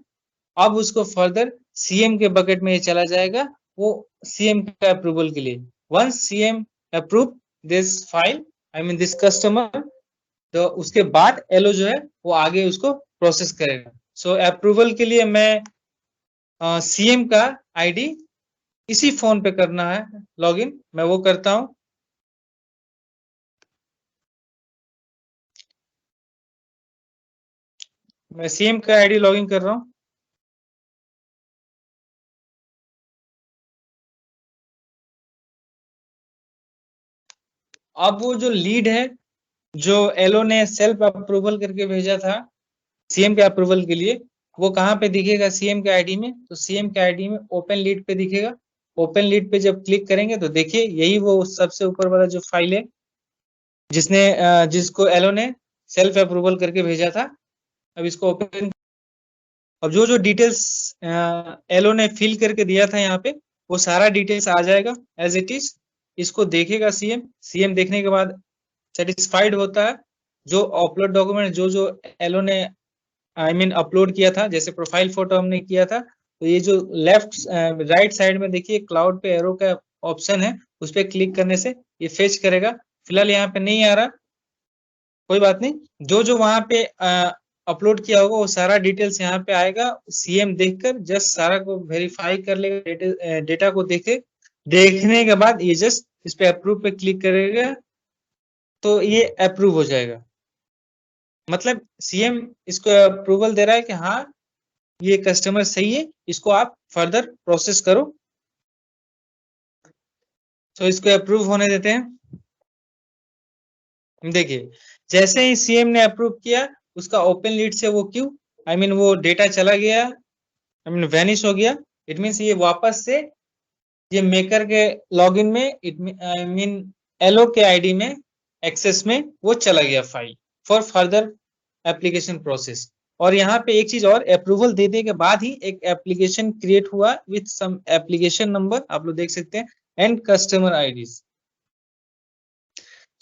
अब उसको फर्दर सीएम के बकेट में ये चला जाएगा, वो सीएम का अप्रूवल के लिए। Once CM approve this file I mean this customer, तो उसके बाद एलो जो है वो आगे उसको प्रोसेस करेगा। सो अप्रूवल के लिए मैं सीएम का आईडी इसी फोन पे करना है लॉगिन, मैं वो करता हूं। मैं सीएम का आईडी लॉगिन कर रहा हूं। अब वो जो लीड है जो एलो ने सेल्फ अप्रूवल करके भेजा था सीएम के अप्रूवल के लिए, वो कहाँ पे दिखेगा सीएम के आईडी में, तो सीएम के आईडी में ओपन लीड पे दिखेगा। ओपन लीड पे जब क्लिक करेंगे तो देखिए यही वो सबसे ऊपर वाला जो फाइल है जिसने जिसको एलो ने सेल्फ अप्रूवल करके भेजा था। अब इसको ओपन, अब जो जो डिटेल्स एलो ने फिल करके दिया था यहाँ पे वो सारा डिटेल्स आ जाएगा एज इट इज। इसको देखेगा सीएम, सीएम देखने के बाद सेटिस्फाइड होता है। जो अपलोड डॉक्यूमेंट जो जो एलो ने आई मीन अपलोड किया था, जैसे प्रोफाइल फोटो हमने किया था, तो ये जो लेफ्ट राइट साइड में देखिए क्लाउड पे एरो का ऑप्शन है, उस पर क्लिक करने से ये फेच करेगा। फिलहाल यहाँ पे नहीं आ रहा, कोई बात नहीं। जो जो वहां पे अपलोड किया होगा वो सारा डिटेल्स यहाँ पे आएगा। सीएम देखकर जस्ट सारा को वेरीफाई कर लेगा, डेटा को देखे, देखने के बाद ये जस्ट इस पे अप्रूव पे क्लिक करेगा तो ये अप्रूव हो जाएगा। मतलब सीएम इसको अप्रूवल दे रहा है कि हाँ ये कस्टमर सही है, इसको आप फर्दर प्रोसेस करो। तो इसको अप्रूव होने देते हैं। देखिए जैसे ही सीएम ने अप्रूव किया, उसका ओपन लीड से वो क्यों आई मीन वो डेटा चला गया, आई मीन वैनिश हो गया। इट मीन्स ये वापस से ये मेकर के लॉगिन में इट आई मीन एलो के आईडी में एक्सेस में वो चला गया file for further application process. और यहाँ पे एक चीज और, अप्रूवल देने के बाद ही एक एप्लीकेशन क्रिएट हुआ विथ सम एप्लीकेशन नंबर, आप लोग देख सकते हैं, एंड कस्टमर आईडीज।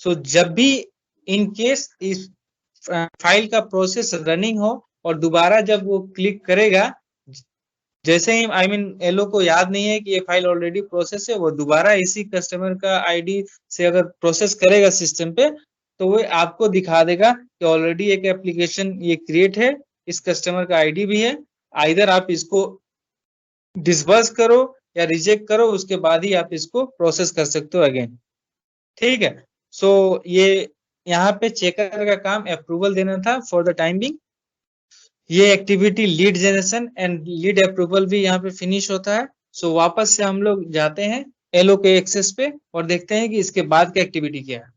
सो जब भी इन केस इस फाइल का प्रोसेस रनिंग हो और दोबारा जब वो क्लिक करेगा, जैसे ही आई मीन एलो को याद नहीं है कि ये फाइल ऑलरेडी प्रोसेस है, वो दोबारा इसी कस्टमर का आईडी से अगर प्रोसेस करेगा सिस्टम पे, तो वो आपको दिखा देगा कि ऑलरेडी एक एप्लीकेशन ये क्रिएट है इस कस्टमर का आईडी भी है। आइदर आप इसको डिसबर्स करो या रिजेक्ट करो, उसके बाद ही आप इसको प्रोसेस कर सकते हो अगेन। ठीक है, सो ये यहाँ पे चेकर का काम अप्रूवल देना था फॉर द टाइम बिंग। ये activity lead generation and lead approval भी यहाँ पे फिनिश होता है। सो वापस से हम लोग जाते हैं एलओ के एक्सेस पे और देखते हैं कि इसके बाद का एक्टिविटी क्या है।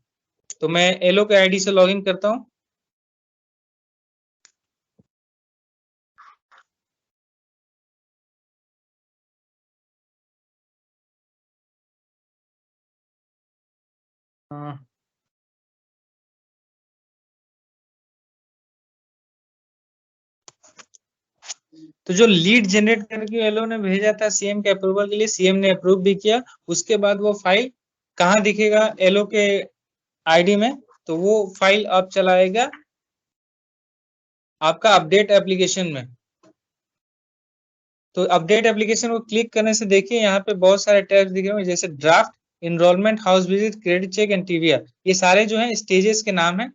तो मैं एलओ के आईडी से लॉगिन करता हूँ। तो जो लीड जनरेट करके एलओ ने भेजा था सीएम के अप्रूवल के लिए, सीएम ने अप्रूव भी किया। उसके बाद वो फाइल कहाँ दिखेगा एलओ के आईडी में, तो वो फाइल अब चलाएगा आपका अपडेट एप्लीकेशन में। तो अपडेट एप्लीकेशन को क्लिक करने से देखिए यहाँ पे बहुत सारे टैब्स दिख रहे हैं, जैसे draft, enrollment, house visit, credit check and TVR. ये सारे जो है स्टेजेस के नाम है।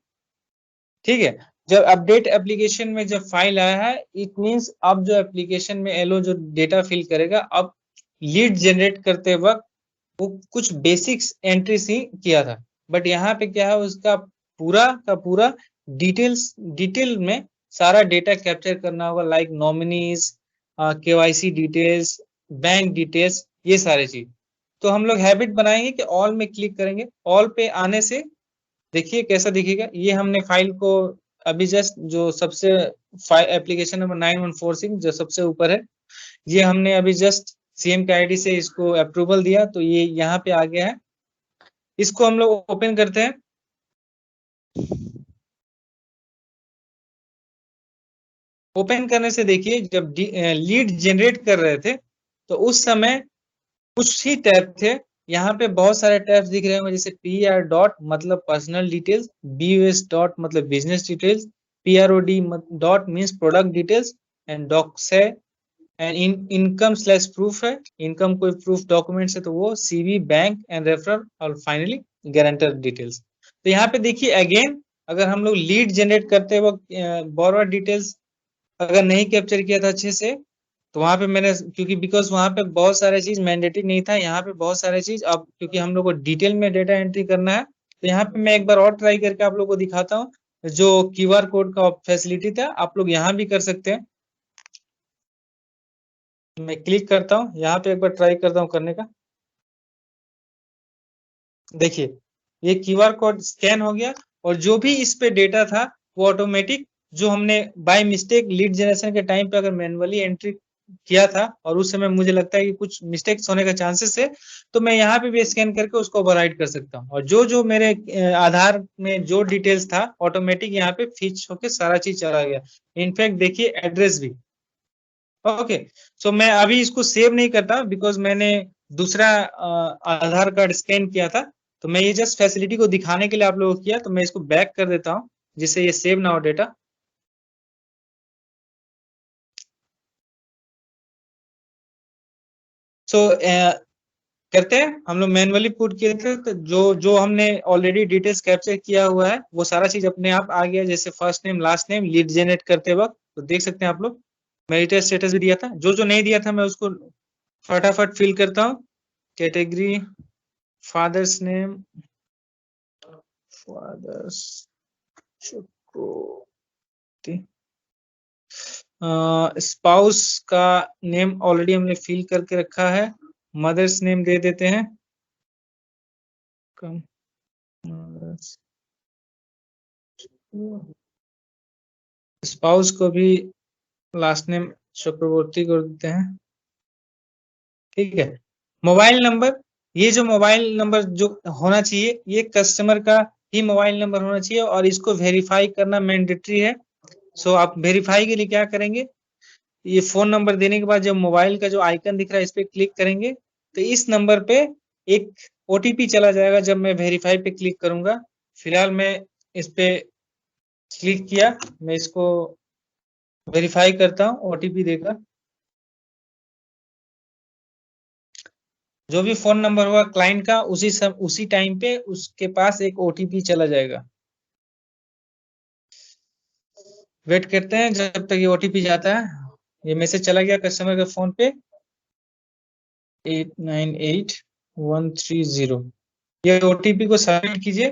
ठीक है, जब अपडेट एप्लीकेशन में जब फाइल आया है, इट मींस अब जो एप्लीकेशन में एलओ जो डेटा फिल करेगा, अब लीड जनरेट करते वक्त वो कुछ बेसिक्स एंट्रीज ही किया था, बट यहाँ पे क्या है उसका पूरा का पूरा डिटेल में सारा डेटा कैप्चर करना होगा, like nominees, KYC details, bank details, ये सारे चीज। तो हम लोग हैबिट बनाएंगे कि ऑल में क्लिक करेंगे। ऑल पे आने से देखिए कैसा दिखेगा। ये हमने फाइल को अभी जस्ट जो सबसे एप्लीकेशन नंबर 9146 जो सबसे ऊपर है, ये हमने अभी जस्ट सीएम के आईडी से इसको अप्रूवल दिया, तो ये यहाँ पे आ गया है। इसको हम लोग ओपन करते हैं। ओपन करने से देखिए जब लीड जनरेट कर रहे थे तो उस समय कुछ ही टैब थे। यहाँ पे बहुत सारे टैब्स दिख रहे होंगे, जैसे पीआर डॉट मतलब पर्सनल डिटेल्स, बीयूएस डॉट मतलब business details, PROD dot means product details, and docs है, एंड इनकम स्लैश प्रूफ है, इनकम कोई प्रूफ डॉक्यूमेंट्स है तो वो, सीवी, बैंक एंड रेफरल, और फाइनली गारंटर डिटेल्स। तो यहाँ पे देखिए अगेन अगर हम लोग लीड जनरेट करते वक्त बोरोवर डिटेल्स अगर नहीं कैप्चर किया था अच्छे से, तो वहां पे मैंने क्योंकि बिकॉज वहां पे बहुत सारे चीज मैंडेटरी नहीं था, यहाँ पे बहुत सारे चीज अब क्योंकि हम लोग को डिटेल में डेटा एंट्री करना है, तो यहाँ पे मैं एक बार और ट्राई करके आप लोग को दिखाता हूँ। जो क्यूआर कोड का फैसिलिटी था आप लोग यहाँ भी कर सकते हैं। मैं क्लिक करता हूँ यहाँ पे, एक बार ट्राई करता हूँ करने का। देखिए ये क्यूआर कोड स्कैन हो गया और जो भी इस पे डेटा था वो ऑटोमेटिक, जो हमने बाय मिस्टेक लीड जनरेशन के टाइम पे अगर मैनुअली एंट्री किया था और उस समय मुझे लगता है कि कुछ मिस्टेक्स होने का चांसेस है, तो मैं यहाँ पे भी स्कैन करके उसको ओवरराइड कर सकता हूँ। और जो जो मेरे आधार में जो डिटेल्स था ऑटोमेटिक यहाँ पे फिच होके सारा चीज चला गया। इनफैक्ट देखिए एड्रेस भी। ओके, सो मैं अभी इसको सेव नहीं करता बिकॉज मैंने दूसरा आधार कार्ड स्कैन किया था, तो मैं ये जस्ट फैसिलिटी को दिखाने के लिए आप लोगों को किया, तो मैं इसको बैक कर देता हूँ जिससे ये सेव ना हो डेटा। सो करते हैं हम लोग मैनुअली पुट किए थे, तो जो जो हमने ऑलरेडी डिटेल्स कैप्चर किया हुआ है वो सारा चीज अपने आप आ गया, जैसे first name last name lead generate करते वक्त। तो देख सकते हैं आप लोग मैरिटल स्टेटस भी दिया था, जो जो नहीं दिया था मैं उसको फटाफट फिल करता हूँ। Category father's name, father's spouse का नेम ऑलरेडी हमने फिल करके रखा है, मदर्स नेम दे देते हैं। स्पाउस को भी लास्ट नेम चक्रवर्ती कर देते हैं। ठीक है, मोबाइल नंबर, ये जो मोबाइल नंबर जो होना चाहिए ये कस्टमर का ही मोबाइल नंबर होना चाहिए और इसको वेरीफाई करना मैंडेटरी है। सो आप वेरीफाई के लिए क्या करेंगे, ये फोन नंबर देने के बाद जब मोबाइल का जो आइकन दिख रहा है इस पे क्लिक करेंगे तो इस नंबर पे एक ओटीपी चला जाएगा जब मैं वेरीफाई पे क्लिक करूंगा। फिलहाल मैं इस पे क्लिक किया, मैं इसको वेरीफाई करता हूँ ओटीपी देकर। जो भी फोन नंबर होगा क्लाइंट का उसी टाइम पे उसके पास एक ओटीपी चला जाएगा। वेट करते हैं जब तक ये ओटीपी जाता है। ये मैसेज चला गया कस्टमर के फोन पे 898130। ये ओटीपी को सबमिट कीजिए।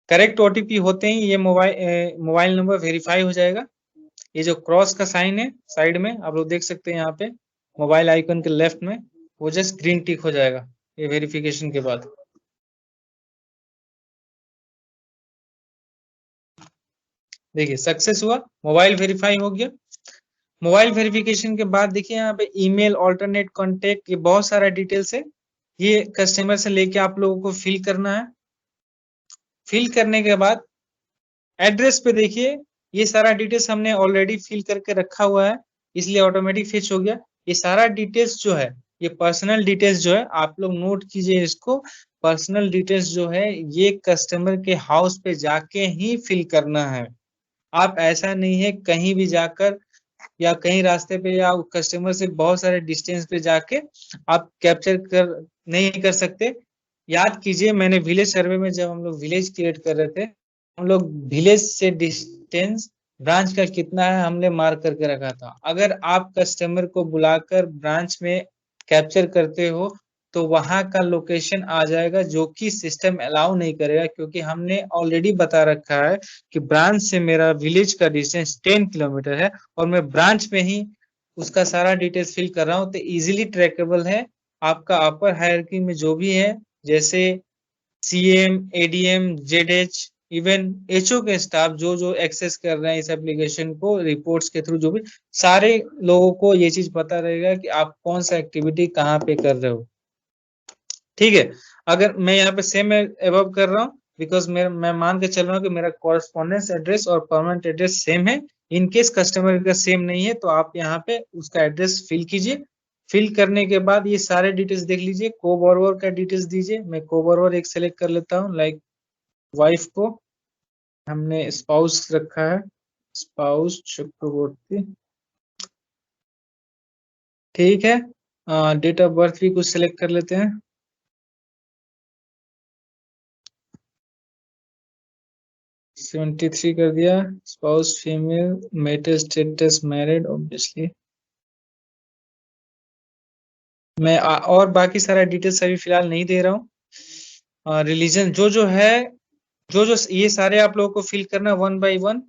करेक्ट ओटीपी होते ही ये मोबाइल नंबर वेरीफाई हो जाएगा। ये जो क्रॉस का साइन है साइड में आप लोग देख सकते हैं यहाँ पे मोबाइल आइकन के लेफ्ट में, वो जस्ट ग्रीन टिक हो जाएगा ये वेरिफिकेशन के बाद। देखिए सक्सेस हुआ, मोबाइल वेरीफाई हो गया। मोबाइल वेरिफिकेशन के बाद देखिए यहाँ पे ईमेल, ऑल्टरनेट कॉन्टेक्ट, ये बहुत सारा डिटेल्स है। ये कस्टमर से लेके आप लोगों को फिल करना है। फिल करने के बाद एड्रेस पे देखिए ये सारा डिटेल्स हमने ऑलरेडी फिल करके रखा हुआ है, इसलिए ऑटोमेटिक फिच हो गया। ये सारा डिटेल्स जो है, ये पर्सनल डिटेल्स जो है, आप लोग नोट कीजिए इसको। पर्सनल डिटेल्स जो है ये कस्टमर के हाउस पे जाके ही फिल करना है। आप ऐसा नहीं है कहीं भी जाकर या कहीं रास्ते पे या कस्टमर से बहुत सारे डिस्टेंस पे जाके आप कैप्चर कर नहीं कर सकते। याद कीजिए मैंने विलेज सर्वे में जब हम लोग विलेज क्रिएट कर रहे थे, हम लोग विलेज से डिस्टेंस ब्रांच का कितना है हमने मार्क करके रखा था। अगर आप कस्टमर को बुलाकर ब्रांच में कैप्चर करते हो तो वहां का लोकेशन आ जाएगा, जो कि सिस्टम अलाउ नहीं करेगा, क्योंकि हमने ऑलरेडी बता रखा है कि ब्रांच से मेरा विलेज का डिस्टेंस 10 किलोमीटर है और मैं ब्रांच में ही उसका सारा डिटेल्स फिल कर रहा हूँ, तो इजीली ट्रैकेबल है। आपका अपर हायरार्की में जो भी है, जैसे सीएम, एडीएम, जेडएच, इवन एचओ के स्टाफ जो जो एक्सेस कर रहे हैं इस एप्लीकेशन को रिपोर्ट्स के थ्रू, जो भी सारे लोगों को ये चीज पता रहेगा कि आप कौन सा एक्टिविटी कहाँ पे कर रहे हो। ठीक है, अगर मैं यहाँ पे सेम एबव कर रहा हूँ बिकॉज मैं मान के चल रहा हूँ कि मेरा कॉरेस्पॉन्डेंस एड्रेस और परमानेंट एड्रेस सेम है। इन केस कस्टमर का सेम नहीं है तो आप यहाँ पे उसका एड्रेस फिल कीजिए। फिल करने के बाद ये सारे डिटेल्स देख लीजिए। को बोरोवर का डिटेल्स दीजिए। मैं को बोरोवर एक सेलेक्ट कर लेता हूँ, लाइक वाइफ को हमने स्पाउस रखा है, स्पाउस चक्रवर्ती। ठीक है, डेट ऑफ बर्थ भी कुछ सेलेक्ट कर लेते हैं। 73 कर दिया। Spouse female, marital status married obviously. मैं और बाकी सारा डिटेल्स अभी फिलहाल नहीं दे रहा हूँ। रिलीजन जो जो है, जो जो ये सारे आप लोगों को फिल करना वन बाय वन।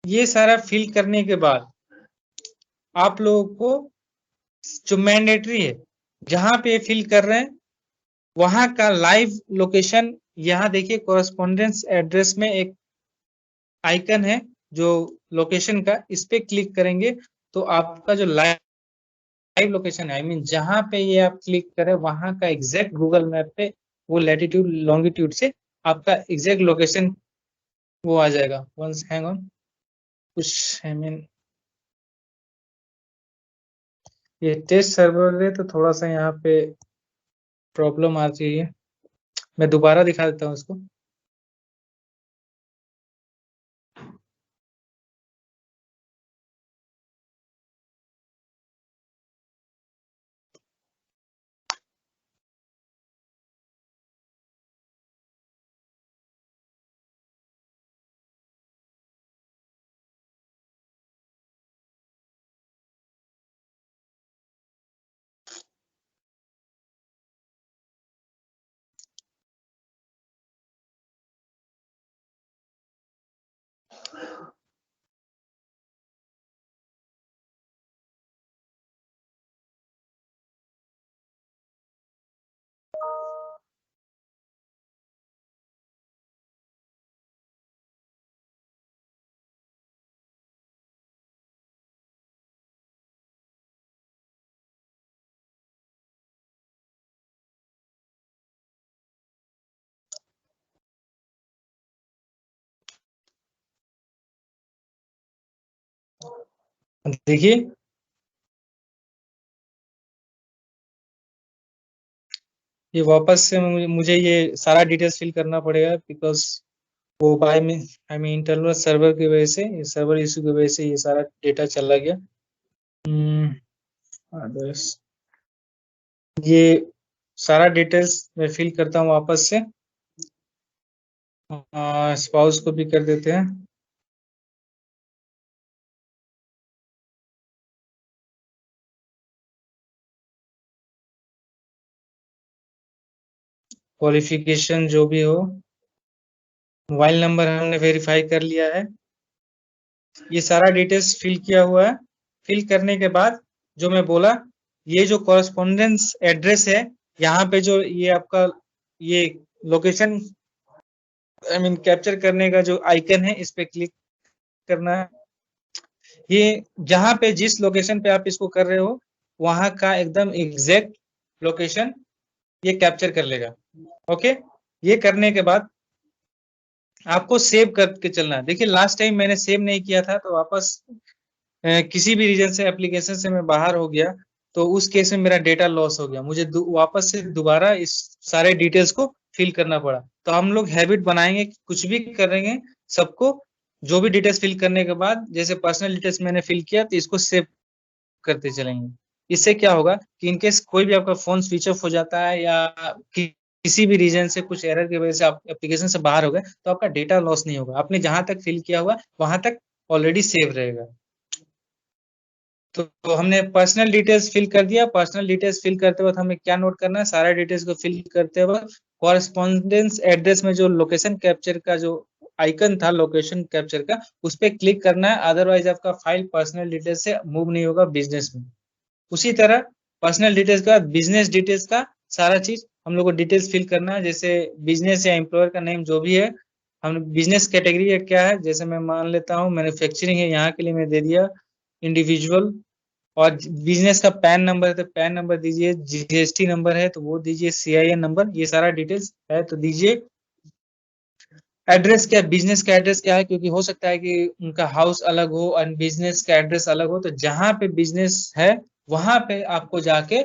ये सारा फिल करने के बाद आप लोगों को जो मैंडेटरी है, जहां पे फिल कर रहे हैं वहां का लाइव लोकेशन, यहाँ देखिए कॉरेस्पॉन्डेंस एड्रेस में एक आइकन है जो लोकेशन का, इस पे क्लिक करेंगे तो आपका जो लाइव लोकेशन है, आई मीन जहां पे ये आप क्लिक करें वहां का एग्जैक्ट गूगल मैप पे वो लैटिट्यूड लॉन्गिट्यूड से आपका एग्जैक्ट लोकेशन वो आ जाएगा। वंस हैंग ऑन, कुछ आई मीन ये टेस्ट सर्वर है तो थोड़ा सा यहाँ पे प्रॉब्लम आ रही है। मैं दोबारा दिखा देता हूँ उसको। देखिए ये वापस से मुझे ये सारा डिटेल्स फिल करना पड़ेगा बिकॉज वो बाय में आई मीन इंटरनल सर्वर की वजह से, ये सर्वर इशू की वजह से ये सारा डेटा चला गया। others, ये सारा डिटेल्स मैं फिल करता हूँ वापस से। स्पाउस को भी कर देते हैं। क्वालिफिकेशन जो भी हो, मोबाइल नंबर हमने वेरीफाई कर लिया है। ये सारा डिटेल्स फिल किया हुआ है। फिल करने के बाद जो मैं बोला, ये जो कॉरेस्पॉन्डेंस एड्रेस है, यहाँ पे जो ये आपका ये लोकेशन आई मीन कैप्चर करने का जो आइकन है, इस पे क्लिक करना है। ये जहां पे जिस लोकेशन पे आप इसको कर रहे हो, वहां का एकदम एग्जैक्ट लोकेशन ये कैप्चर कर लेगा। ओके, ये करने के बाद आपको सेव करके चलना है। देखिए लास्ट टाइम मैंने सेव नहीं किया था, तो वापस किसी भी रीजन से एप्लीकेशन से मैं बाहर हो गया, तो उस केस में मेरा डेटा लॉस हो गया, मुझे वापस से दोबारा इस सारे डिटेल्स को फिल करना पड़ा। तो हम लोग हैबिट बनाएंगे कि कुछ भी करेंगे, सबको जो भी डिटेल्स फिल करने के बाद, जैसे पर्सनल डिटेल्स मैंने फिल किया, तो इसको सेव करते चलेंगे। इससे क्या होगा कि इनकेस कोई भी आपका फोन स्विच ऑफ हो जाता है या किसी भी रीजन से कुछ एरर की वजह से आप एप्लीकेशन से बाहर हो गए, तो आपका डेटा लॉस नहीं होगा। आपने जहां तक फिल किया हुआ वहां तक ऑलरेडी सेव रहेगा। तो हमने पर्सनल डिटेल्स फिल कर दिया। पर्सनल डिटेल्स फिल करते वक्त हमें क्या नोट करना है, सारा डिटेल्स को फिल करते वक्त कॉरेस्पॉन्डेंस एड्रेस में जो लोकेशन कैप्चर का जो आइकन था लोकेशन कैप्चर का, उस पर क्लिक करना है, अदरवाइज आपका फाइल पर्सनल डिटेल्स से मूव नहीं होगा बिजनेस में। उसी तरह पर्सनल डिटेल्स का बिजनेस डिटेल्स का सारा चीज हम लोग को डिटेल्स फिल करना है, जैसे बिजनेस या एम्प्लॉयर का नेम जो भी है। हम बिजनेस कैटेगरी क्या है, जैसे मैं मान लेता हूँ मैन्युफैक्चरिंग है, यहाँ के लिए मैं दे दिया इंडिविजुअल। और बिजनेस का पैन नंबर है तो पैन नंबर दीजिए, जीएसटी नंबर है तो वो दीजिए, सीआईएन नंबर, ये सारा डिटेल्स है तो दीजिए। एड्रेस क्या है, बिजनेस का एड्रेस क्या है, क्योंकि हो सकता है कि उनका हाउस अलग हो और बिजनेस का एड्रेस अलग हो, तो जहां पे बिजनेस है वहां पे आपको जाके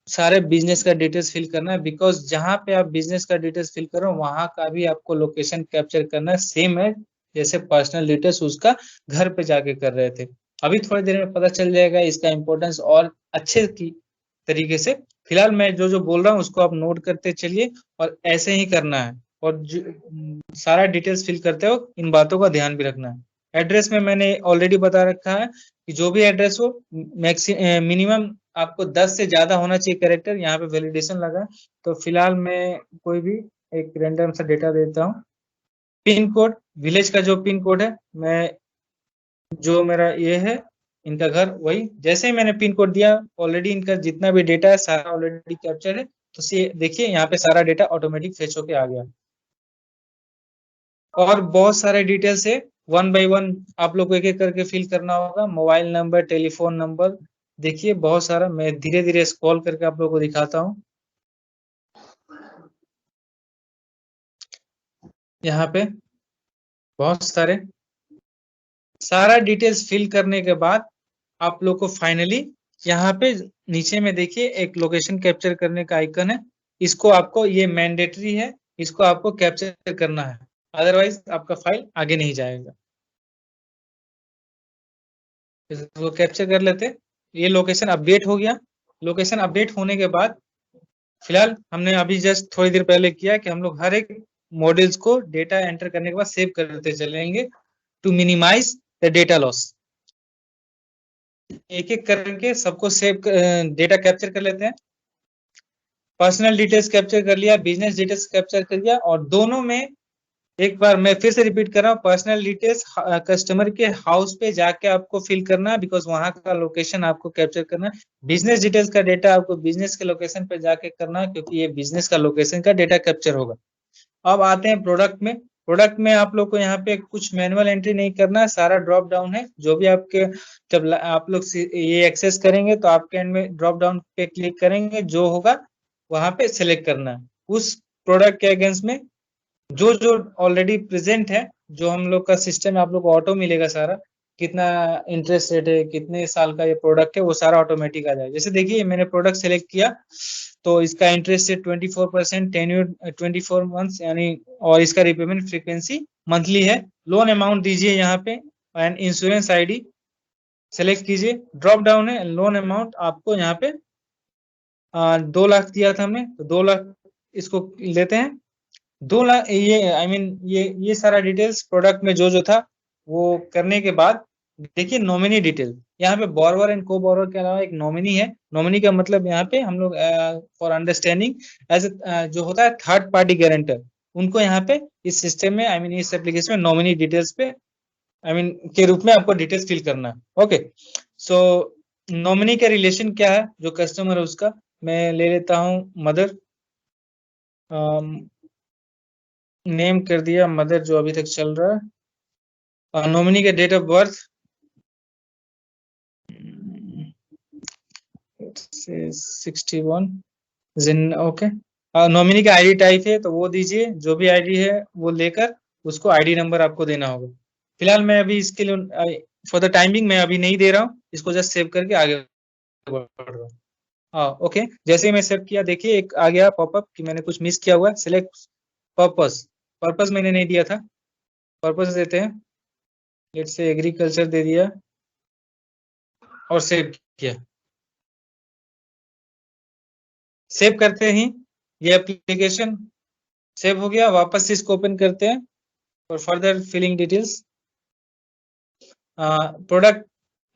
सारे बिजनेस का डिटेल्स फिल करना है। बिकॉज जहां पे आप बिजनेस का डिटेल्स फिल करो वहां का भी आपको लोकेशन कैप्चर करना है, सेम है जैसे पर्सनल डिटेल्स उसका घर पे जाके कर रहे थे। अभी थोड़ी देर में पता चल जाएगा इसका इंपॉर्टेंस और अच्छे की तरीके से। फिलहाल मैं जो जो बोल रहा हूँ उसको आप नोट करते चलिए और ऐसे ही करना है। और सारा डिटेल्स फिल करते हो इन बातों का ध्यान भी रखना है। एड्रेस में मैंने ऑलरेडी बता रखा है कि जो भी एड्रेस हो मिनिमम आपको 10 से ज्यादा होना चाहिए कैरेक्टर, यहाँ पे वैलिडेशन लगा। तो फिलहाल मैं कोई भी एक रैंडम सा डेटा देता हूँ। पिन कोड, विलेज का जो पिन कोड है, मैं जो मेरा ये है इनका घर, वही जैसे ही मैंने पिन कोड दिया ऑलरेडी इनका जितना भी डेटा है सारा ऑलरेडी कैप्चर है। तो देखिए यहाँ पे सारा डेटा ऑटोमेटिक फेच होके आ गया। और बहुत सारे डिटेल्स है, वन बाय वन आप लोग को एक एक करके फिल करना होगा। मोबाइल नंबर, टेलीफोन नंबर, देखिए बहुत सारा, मैं धीरे धीरे स्क्रॉल करके आप लोग को दिखाता हूँ। यहाँ पे बहुत सारा डिटेल्स फिल करने के बाद आप लोग को फाइनली यहाँ पे नीचे में देखिए एक लोकेशन कैप्चर करने का आइकन है। इसको आपको, ये मैंडेटरी है, इसको आपको कैप्चर करना है, अदरवाइज आपका फाइल आगे नहीं जाएगा। इसको कैप्चर कर लेते। ये लोकेशन अपडेट हो गया। लोकेशन अपडेट होने के बाद फिलहाल हमने अभी जस्ट थोड़ी देर पहले किया कि हम लोग हर एक मॉड्यूल्स को डेटा एंटर करने के बाद सेव करते चलेंगे to minimize the data loss. एक एक करके सबको सेव डेटा कैप्चर कर लेते हैं। पर्सनल डिटेल्स कैप्चर कर लिया, बिजनेस डिटेल्स कैप्चर कर लिया, और दोनों में एक बार मैं फिर से रिपीट कर रहा हूँ, पर्सनल डिटेल्स कस्टमर के हाउस पे जाके आपको फिल करना है, बिकॉज वहां का लोकेशन आपको कैप्चर करना है। बिजनेस डिटेल्स का डेटा आपको बिजनेस के लोकेशन पे जाके करना है, क्योंकि ये बिजनेस का लोकेशन का डेटा कैप्चर होगा। अब आते हैं प्रोडक्ट में। प्रोडक्ट में आप लोग को यहाँ पे कुछ मैनुअल एंट्री नहीं करना है, सारा ड्रॉप डाउन है। जो भी आपके जब आप लोग ये एक्सेस करेंगे तो आपके एंड में ड्रॉप डाउन पे क्लिक करेंगे, जो होगा वहां पे सिलेक्ट करना है। उस प्रोडक्ट के अगेंस्ट में जो जो ऑलरेडी प्रेजेंट है, जो हम लोग का सिस्टम आप लोग को ऑटो मिलेगा सारा, कितना इंटरेस्ट रेट है, कितने साल का ये प्रोडक्ट है, वो सारा ऑटोमेटिक आ जाएगा। जैसे देखिए मैंने प्रोडक्ट सेलेक्ट किया तो इसका इंटरेस्ट रेट 24%, टेन्यूर 24 मंथ्स यानी, और इसका रिपेमेंट फ्रीक्वेंसी मंथली है। लोन अमाउंट दीजिए यहाँ पे एंड इंश्योरेंस आईडी सेलेक्ट कीजिए। ड्रॉप डाउन है लोन अमाउंट, आपको यहाँ पे 2 लाख दिया था हमने, तो 2 लाख इसको लेते हैं। 2 लाख ये ये सारा डिटेल्स प्रोडक्ट में जो था वो करने के बाद देखिए नॉमिनी डिटेल, यहाँ पे बोरोवर एंड को बोरोवर के अलावा एक नॉमिनी है। नॉमिनी का मतलब यहाँ पे हम लोग फॉर अंडरस्टैंडिंग एज जो होता है थर्ड पार्टी गारंटर, उनको यहाँ पे इस सिस्टम में इस एप्लीकेशन में नॉमिनी डिटेल्स पे के रूप में आपको डिटेल्स फिल करना है। ओके, सो नॉमिनी का रिलेशन क्या है, जो कस्टमर है उसका मैं ले लेता हूँ मदर, नेम कर दिया मदर जो अभी तक चल रहा है। नॉमिनी का डेट ऑफ बर्थ 61 जिन, ओके। नॉमिनी का आईडी टाइप है तो वो दीजिए, जो भी आईडी है वो लेकर उसको आईडी नंबर आपको देना होगा। फिलहाल मैं अभी इसके लिए फॉर द टाइमिंग मैं अभी नहीं दे रहा हूँ, इसको जस्ट सेव करके आगे बढ़ रहा हूँ। हाँ ओके, जैसे ही मैं सेव किया देखिए एक आ गया पॉपअप कि मैंने कुछ मिस किया हुआ है। सिलेक्ट पर्पस, पर्पस मैंने नहीं दिया था, पर्पस देते हैं, लेट्स से एग्रीकल्चर दे दिया और सेव किया। सेव करते ही ये एप्लीकेशन सेव हो गया। वापस से इसको ओपन करते हैं और फर्दर फिलिंग डिटेल्स। प्रोडक्ट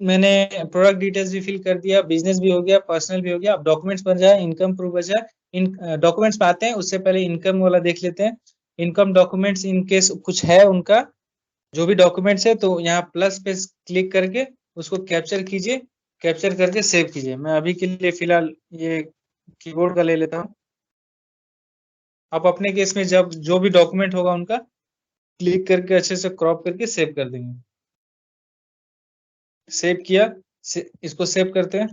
मैंने प्रोडक्ट डिटेल्स भी फिल कर दिया, बिजनेस भी हो गया, पर्सनल भी हो गया। अब डॉक्यूमेंट्स पर जाए, इनकम प्रूफ पर जाए। इन डॉक्यूमेंट्स पे आते हैं, उससे पहले इनकम वाला देख लेते हैं। इनकम डॉक्यूमेंट्स इन केस कुछ है उनका, जो भी डॉक्यूमेंट्स है तो यहाँ प्लस पे क्लिक करके उसको कैप्चर कीजिए, कैप्चर करके सेव कीजिए। मैं अभी के लिए फिलहाल ये कीबोर्ड का ले लेता हूँ। आप अपने केस में जब जो भी डॉक्यूमेंट होगा उनका क्लिक करके अच्छे से क्रॉप करके सेव कर देंगे। सेव किया, इसको सेव करते हैं।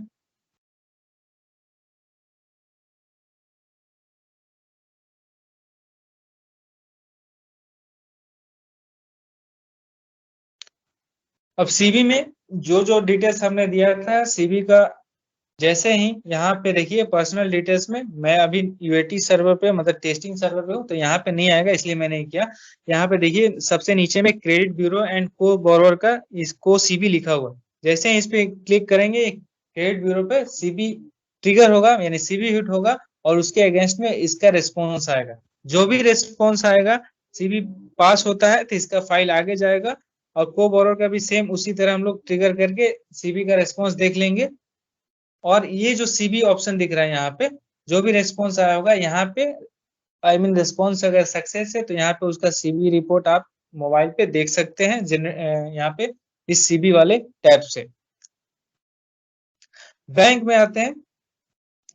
अब सीवी में जो जो डिटेल्स हमने दिया था सीवी का, जैसे ही यहाँ पे देखिए पर्सनल डिटेल्स में मैं अभी यूएटी सर्वर पे मतलब टेस्टिंग सर्वर पे हूँ तो यहाँ पे नहीं आएगा, इसलिए मैंने किया। यहाँ पे देखिए सबसे नीचे में क्रेडिट ब्यूरो एंड को बोरोवर का इसको सीबी लिखा हुआ। जैसे ही इस पे क्लिक करेंगे क्रेडिट ब्यूरो पे सीबी ट्रिगर होगा, यानी सीबी हिट होगा और उसके अगेंस्ट में इसका रिस्पॉन्स आएगा। जो भी रिस्पॉन्स आएगा सीबी पास होता है तो इसका फाइल आगे जाएगा, और को बोरोवर का भी सेम उसी तरह हम लोग ट्रिगर करके सीबी का रिस्पॉन्स देख लेंगे। और ये जो सीबी ऑप्शन दिख रहा है यहाँ पे, जो भी रेस्पॉन्स आया होगा यहाँ पे रेस्पॉन्स अगर सक्सेस है तो यहाँ पे उसका सीबी रिपोर्ट आप मोबाइल पे देख सकते हैं यहाँ पे इस सीबी वाले टैब से। बैंक में आते हैं।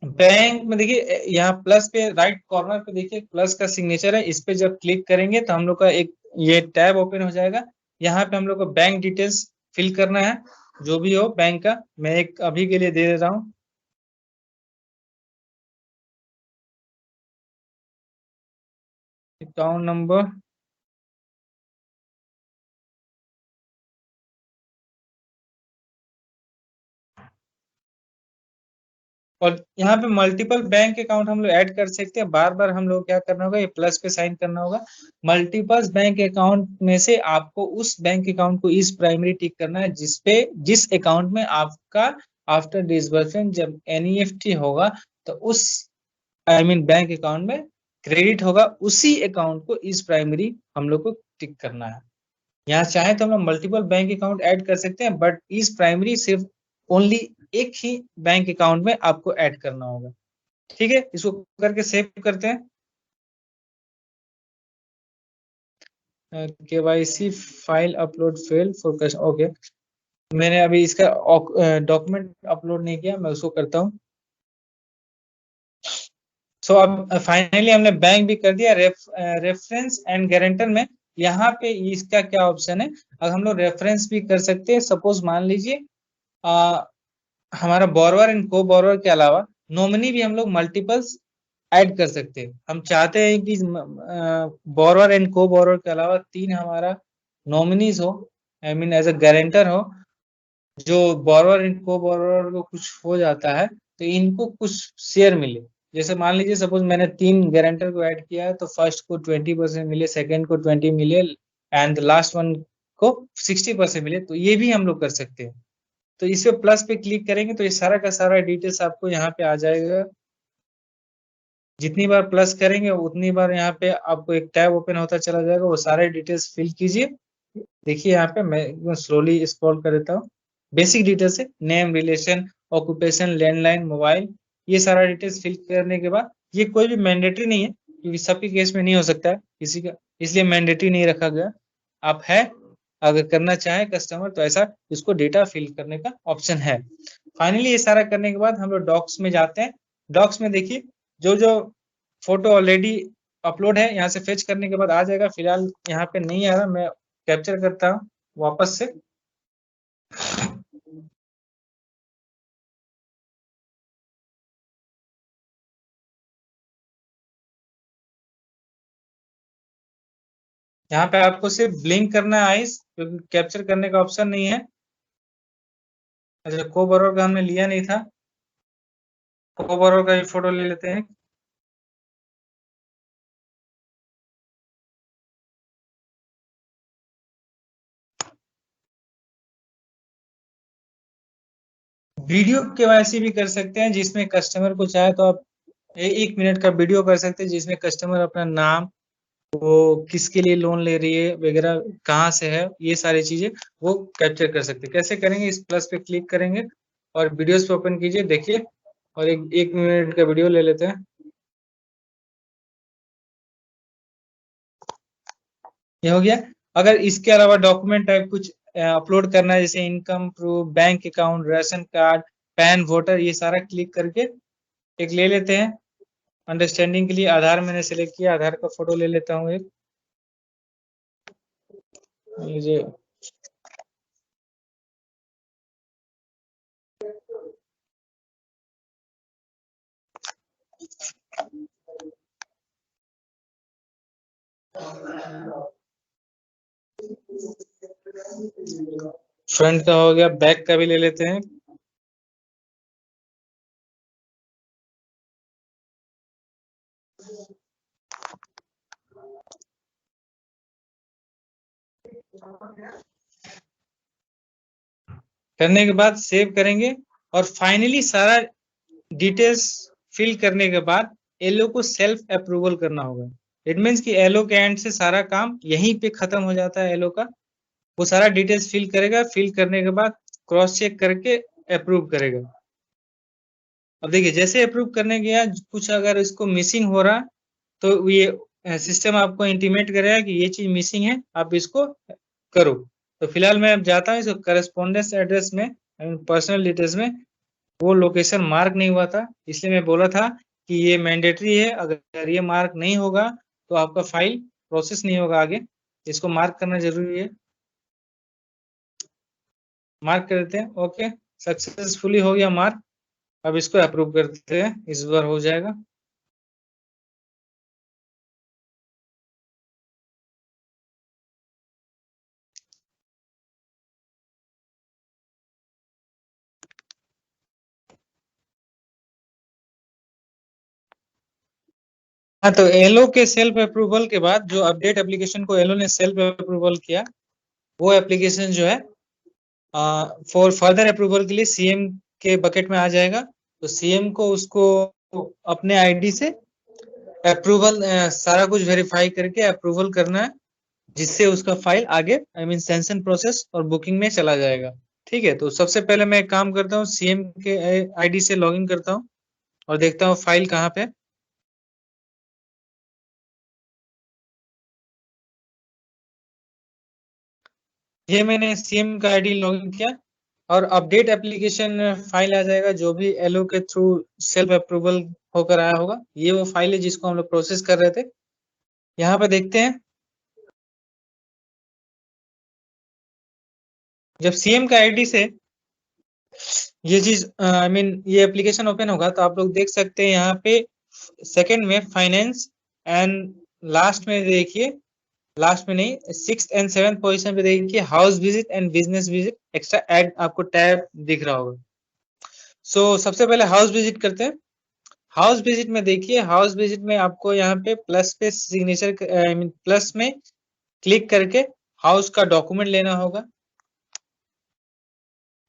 बैंक में देखिए यहाँ प्लस पे राइट कॉर्नर पे देखिए प्लस का सिग्नेचर है, इस पे जब क्लिक करेंगे तो हम लोग का एक ये टैब ओपन हो जाएगा। यहाँ पे हम लोग को बैंक डिटेल्स फिल करना है, जो भी हो बैंक का। मैं एक अभी के लिए दे देता हूँ, अकाउंट नंबर, और यहाँ पे मल्टीपल बैंक अकाउंट हम लोग ऐड कर सकते हैं। बार बार हम लोग क्या करना होगा, ये प्लस पे साइन करना होगा। मल्टीपल बैंक अकाउंट में से आपको उस बैंक अकाउंट को इस प्राइमरी टिक करना है जिस अकाउंट में आपका आफ्टर डिसबर्समेंट जब एनईएफटी होगा तो उस बैंक अकाउंट में क्रेडिट होगा, उसी अकाउंट को इस प्राइमरी हम लोग को टिक करना है। यहाँ चाहे तो हम लोग मल्टीपल बैंक अकाउंट ऐड कर सकते हैं, बट इस प्राइमरी सिर्फ ओनली एक ही बैंक अकाउंट में आपको ऐड करना होगा। ठीक है, इसको करके सेव करते हैं। KYC file upload fail for कस्ट, ओके। मैंने अभी इसका डॉक्यूमेंट अपलोड नहीं किया, मैं उसको करता हूँ। सो अब फाइनली हमने बैंक भी कर दिया। रेफरेंस एंड गारंटर में यहाँ पे इसका क्या ऑप्शन है, अगर हम लोग रेफरेंस भी कर सकते हैं। सपोज मान लीजिए हमारा बोरोवर एंड को बोरोवर के अलावा नॉमिनी भी हम लोग मल्टीपल्स ऐड कर सकते हैं। हम चाहते हैं कि बोरोवर एंड को बोरोवर के अलावा 3 हमारा नॉमिनीज हो, एज अ गारंटर हो। जो बोरोवर एंड को बोरोवर को कुछ हो जाता है तो इनको कुछ शेयर मिले। जैसे मान लीजिए सपोज मैंने 3 गारंटर को ऐड किया है तो फर्स्ट को 20% मिले, सेकंड को 20 मिले एंड लास्ट वन को 60% मिले, तो ये भी हम लोग कर सकते हैं। तो इस पे प्लस पे क्लिक करेंगे तो ये सारा का सारा डिटेल्स आपको यहाँ पे आ जाएगा। जितनी बार प्लस करेंगे उतनी बार यहाँ पे आपको एक टैब ओपन होता चला जाएगा, वो सारे डिटेल्स फिल कीजिए। देखिए यहाँ पे मैं स्लोली स्क्रॉल कर देता हूँ। बेसिक डिटेल्स है, name, relation, occupation, landline, mobile, ये सारा डिटेल्स फिल करने के बाद ये कोई भी मैंडेटरी नहीं है, क्योंकि सबके केस में नहीं हो सकता है किसी का, इसलिए मैंडेटरी नहीं रखा गया। आप है अगर करना चाहे कस्टमर तो ऐसा इसको डेटा फिल करने का ऑप्शन है। फाइनली ये सारा करने के बाद हम लोग डॉक्स में जाते हैं। डॉक्स में देखिए जो जो फोटो ऑलरेडी अपलोड है यहाँ से फेच करने के बाद आ जाएगा। फिलहाल यहाँ पे नहीं आ रहा, मैं कैप्चर करता हूँ वापस से। यहाँ पे आपको सिर्फ ब्लिंक करना है आइस, क्योंकि कैप्चर करने का ऑप्शन नहीं है। अच्छा, कोबरोर का हमने लिया नहीं था, कोबरोर का भी फोटो ले लेते हैं। वीडियो केवाईसी भी कर सकते हैं, जिसमें कस्टमर को चाहे तो आप 1 मिनट का वीडियो कर सकते हैं, जिसमें कस्टमर अपना नाम, वो किसके लिए लोन ले रही है वगैरह, कहाँ से है, ये सारी चीजें वो कैप्चर कर सकते हैं। कैसे करेंगे, इस प्लस पे क्लिक करेंगे और वीडियोस पे ओपन कीजिए, देखिए, और एक मिनट का वीडियो ले लेते हैं। ये हो गया। अगर इसके अलावा डॉक्यूमेंट टाइप कुछ अपलोड करना है, जैसे income proof, bank account, ration card, pan, voter, ये सारा क्लिक करके एक ले लेते हैं। अंडरस्टैंडिंग के लिए आधार मैंने सेलेक्ट किया, आधार का फोटो ले लेता हूँ एक। ये फ्रंट का हो गया, बैक का भी ले लेते हैं। करने के बाद सेव करेंगे और फाइनली सारा डिटेल्स फिल करने के बाद एलओ को सेल्फ अप्रूवल करना होगा। इट मीन्स कि एलओ के एंड से सारा काम यहीं पे खत्म हो जाता है। एलओ का वो सारा डिटेल्स फिल करेगा, फिल करने के बाद क्रॉस चेक करके अप्रूव करेगा। अब देखिए जैसे अप्रूव करने गया, कुछ अगर इसको मिसिंग हो रहा तो ये सिस्टम आपको इंटीमेट करेगा कि ये चीज मिसिंग है, आप इसको करो। तो फिलहाल मैं अब जाता हूँ इसको करस्पॉन्डेंस एड्रेस में, पर्सनल डिटेल्स में वो लोकेशन मार्क नहीं हुआ था, इसलिए मैं बोला था कि ये मैंडेटरी है। अगर ये मार्क नहीं होगा तो आपका फाइल प्रोसेस नहीं होगा आगे, इसको मार्क करना जरूरी है। मार्क कर देते हैं, ओके, सक्सेसफुली हो गया मार्क। अब इसको अप्रूव करते हैं, इस बार हो जाएगा। हाँ, तो एलो के सेल्फ अप्रूवल के बाद जो अपडेट एप्लीकेशन को एलो ने सेल्फ अप्रूवल किया, वो एप्लीकेशन जो है फॉर फर्दर अप्रूवल के लिए सीएम के बकेट में आ जाएगा। तो सीएम को उसको अपने आईडी से अप्रूवल सारा कुछ वेरीफाई करके अप्रूवल करना है, जिससे उसका फाइल आगे आई मीन सैंक्शन प्रोसेस और बुकिंग में चला जाएगा। ठीक है, तो सबसे पहले मैं एक काम करता हूँ, सीएम के आईडी से लॉगिन करता हूँ और देखता हूँ फाइल कहाँ पे। ये मैंने सीएम का आईडी लॉगिन किया और अपडेट एप्लीकेशन फाइल आ जाएगा, जो भी एलओ के थ्रू सेल्फ अप्रूवल होकर आया होगा। ये वो फाइल है जिसको हम लोग प्रोसेस कर रहे थे। यहाँ पे देखते हैं, जब सीएम का आईडी से ये चीज आई मीन ये एप्लीकेशन ओपन होगा तो आप लोग देख सकते हैं यहाँ पे सेकंड में फाइनेंस एंड लास्ट में देखिए, लास्ट में नहीं, 6th and 7th पोजीशन पे देखिए house visit and business visit extra add आपको टैब दिख रहा होगा। सो सबसे पहले हाउस विजिट करते हैं। हाउस विजिट में देखिए, हाउस विजिट में आपको यहाँ पे प्लस पे सिग्नेचर आई मीन प्लस में क्लिक करके हाउस का डॉक्यूमेंट लेना होगा।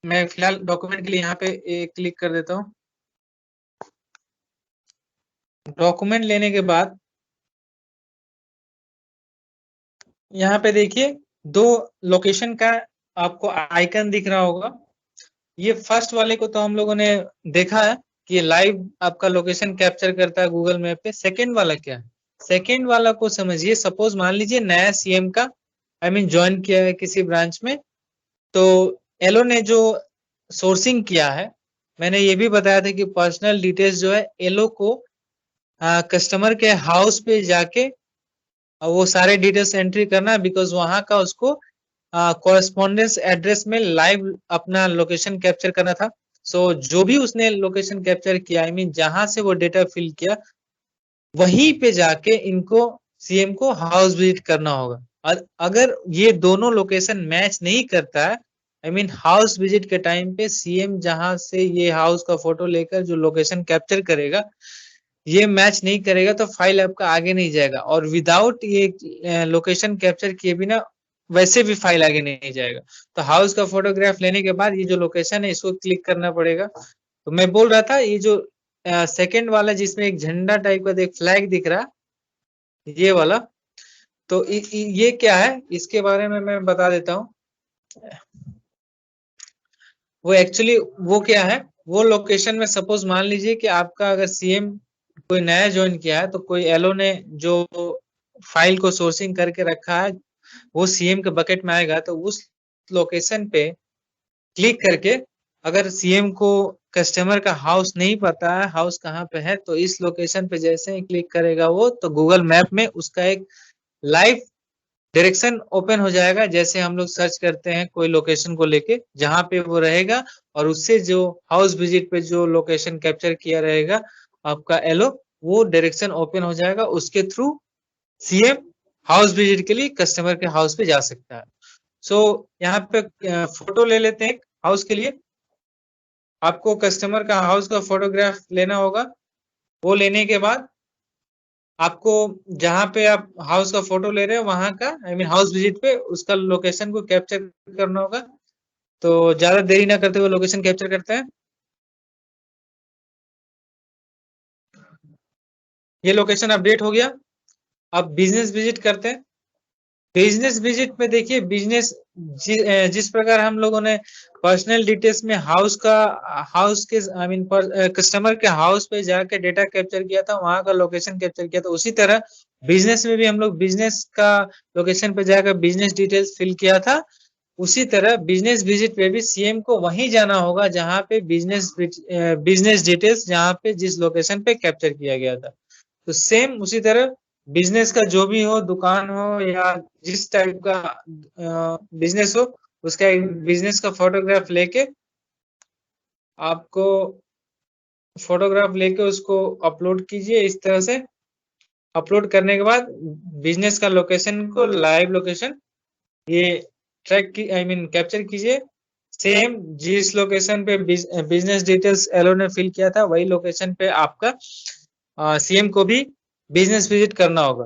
मैं फिलहाल डॉक्यूमेंट के लिए यहाँ पे क्लिक कर देता हूँ। डॉक्यूमेंट लेने के बाद यहाँ पे देखिए दो लोकेशन का आपको आइकन दिख रहा होगा। ये फर्स्ट वाले को तो हम लोगों ने देखा है कि लाइव आपका लोकेशन कैप्चर करता है गूगल मैप पे। सेकंड वाला क्या है? सेकंड वाला को समझिए। सपोज मान लीजिए नया सीएम का ज्वाइन किया है किसी ब्रांच में, तो एलो ने जो सोर्सिंग किया है, मैंने ये भी बताया था कि पर्सनल डिटेल्स जो है एलो को कस्टमर के हाउस पे जाके वो सारे डिटेल्स एंट्री करना, बिकॉज वहां का उसको कॉरेस्पॉन्डेंस एड्रेस में लाइव अपना लोकेशन कैप्चर करना था। सो जो भी उसने लोकेशन कैप्चर किया, जहां से वो डेटा फिल किया, वहीं पे जाके इनको सीएम को हाउस विजिट करना होगा। अगर ये दोनों लोकेशन मैच नहीं करता है, हाउस विजिट के टाइम पे सीएम जहां से ये हाउस का फोटो लेकर जो लोकेशन कैप्चर करेगा, ये मैच नहीं करेगा तो फाइल आपका आगे नहीं जाएगा। और विदाउट ये लोकेशन कैप्चर किए बिना वैसे भी फाइल आगे नहीं जाएगा। तो हाउस का फोटोग्राफ लेने के बाद ये जो लोकेशन है इसको क्लिक करना पड़ेगा। तो मैं बोल रहा था ये जो सेकंड वाला जिसमें एक झंडा टाइप का एक फ्लैग दिख रहा है, ये वाला, तो ये क्या है इसके बारे में मैं बता देता हूँ। वो एक्चुअली वो क्या है, वो लोकेशन में सपोज मान लीजिए कि आपका अगर सीएम कोई नया ज्वाइन किया है, तो कोई एलो ने जो फाइल को सोर्सिंग करके रखा है वो सीएम के बकेट में आएगा। तो उस लोकेशन पे क्लिक करके अगर सीएम को कस्टमर का हाउस नहीं पता है, हाउस कहाँ पे है, तो इस लोकेशन पे जैसे ही क्लिक करेगा वो, तो गूगल मैप में उसका एक लाइव डायरेक्शन ओपन हो जाएगा। जैसे हम लोग सर्च करते हैं कोई लोकेशन को लेके, जहां पे वो रहेगा और उससे जो हाउस विजिट पे जो लोकेशन कैप्चर किया रहेगा आपका एलो, वो डायरेक्शन ओपन हो जाएगा। उसके थ्रू सीएम हाउस विजिट के लिए कस्टमर के हाउस पे जा सकता है। सो यहाँ पे फोटो ले लेते हैं हाउस के लिए। आपको कस्टमर का हाउस का फोटोग्राफ लेना होगा। वो लेने के बाद आपको जहां पे आप हाउस का फोटो ले रहे हो वहां का हाउस विजिट पे उसका लोकेशन को कैप्चर करना होगा। तो ज्यादा देरी ना करते हुए लोकेशन कैप्चर करते हैं। ये लोकेशन अपडेट हो गया। अब बिजनेस विजिट करते हैं। बिजनेस विजिट में देखिए बिजनेस जिस प्रकार हम लोगों ने पर्सनल डिटेल्स में हाउस के कस्टमर के हाउस पे जाके डेटा कैप्चर किया था, वहां का लोकेशन कैप्चर किया था, उसी तरह बिजनेस में भी हम लोग बिजनेस का लोकेशन पे जाकर बिजनेस डिटेल्स फिल किया था। उसी तरह बिजनेस विजिट पे भी सीएम को वहीं जाना होगा जहां पे बिजनेस डिटेल्स जहां पे जिस लोकेशन पे कैप्चर किया गया था। तो सेम उसी तरह बिजनेस का जो भी हो, दुकान हो या जिस टाइप का बिजनेस हो, उसका एक बिजनेस का फोटोग्राफ लेके उसको अपलोड कीजिए। इस तरह से अपलोड करने के बाद बिजनेस का लोकेशन को लाइव लोकेशन ये ट्रैक की कैप्चर कीजिए। सेम जिस लोकेशन पे बिजनेस डिटेल्स एलो ने फिल किया था, वही लोकेशन पे आपका सीएम को भी बिजनेस विजिट करना होगा।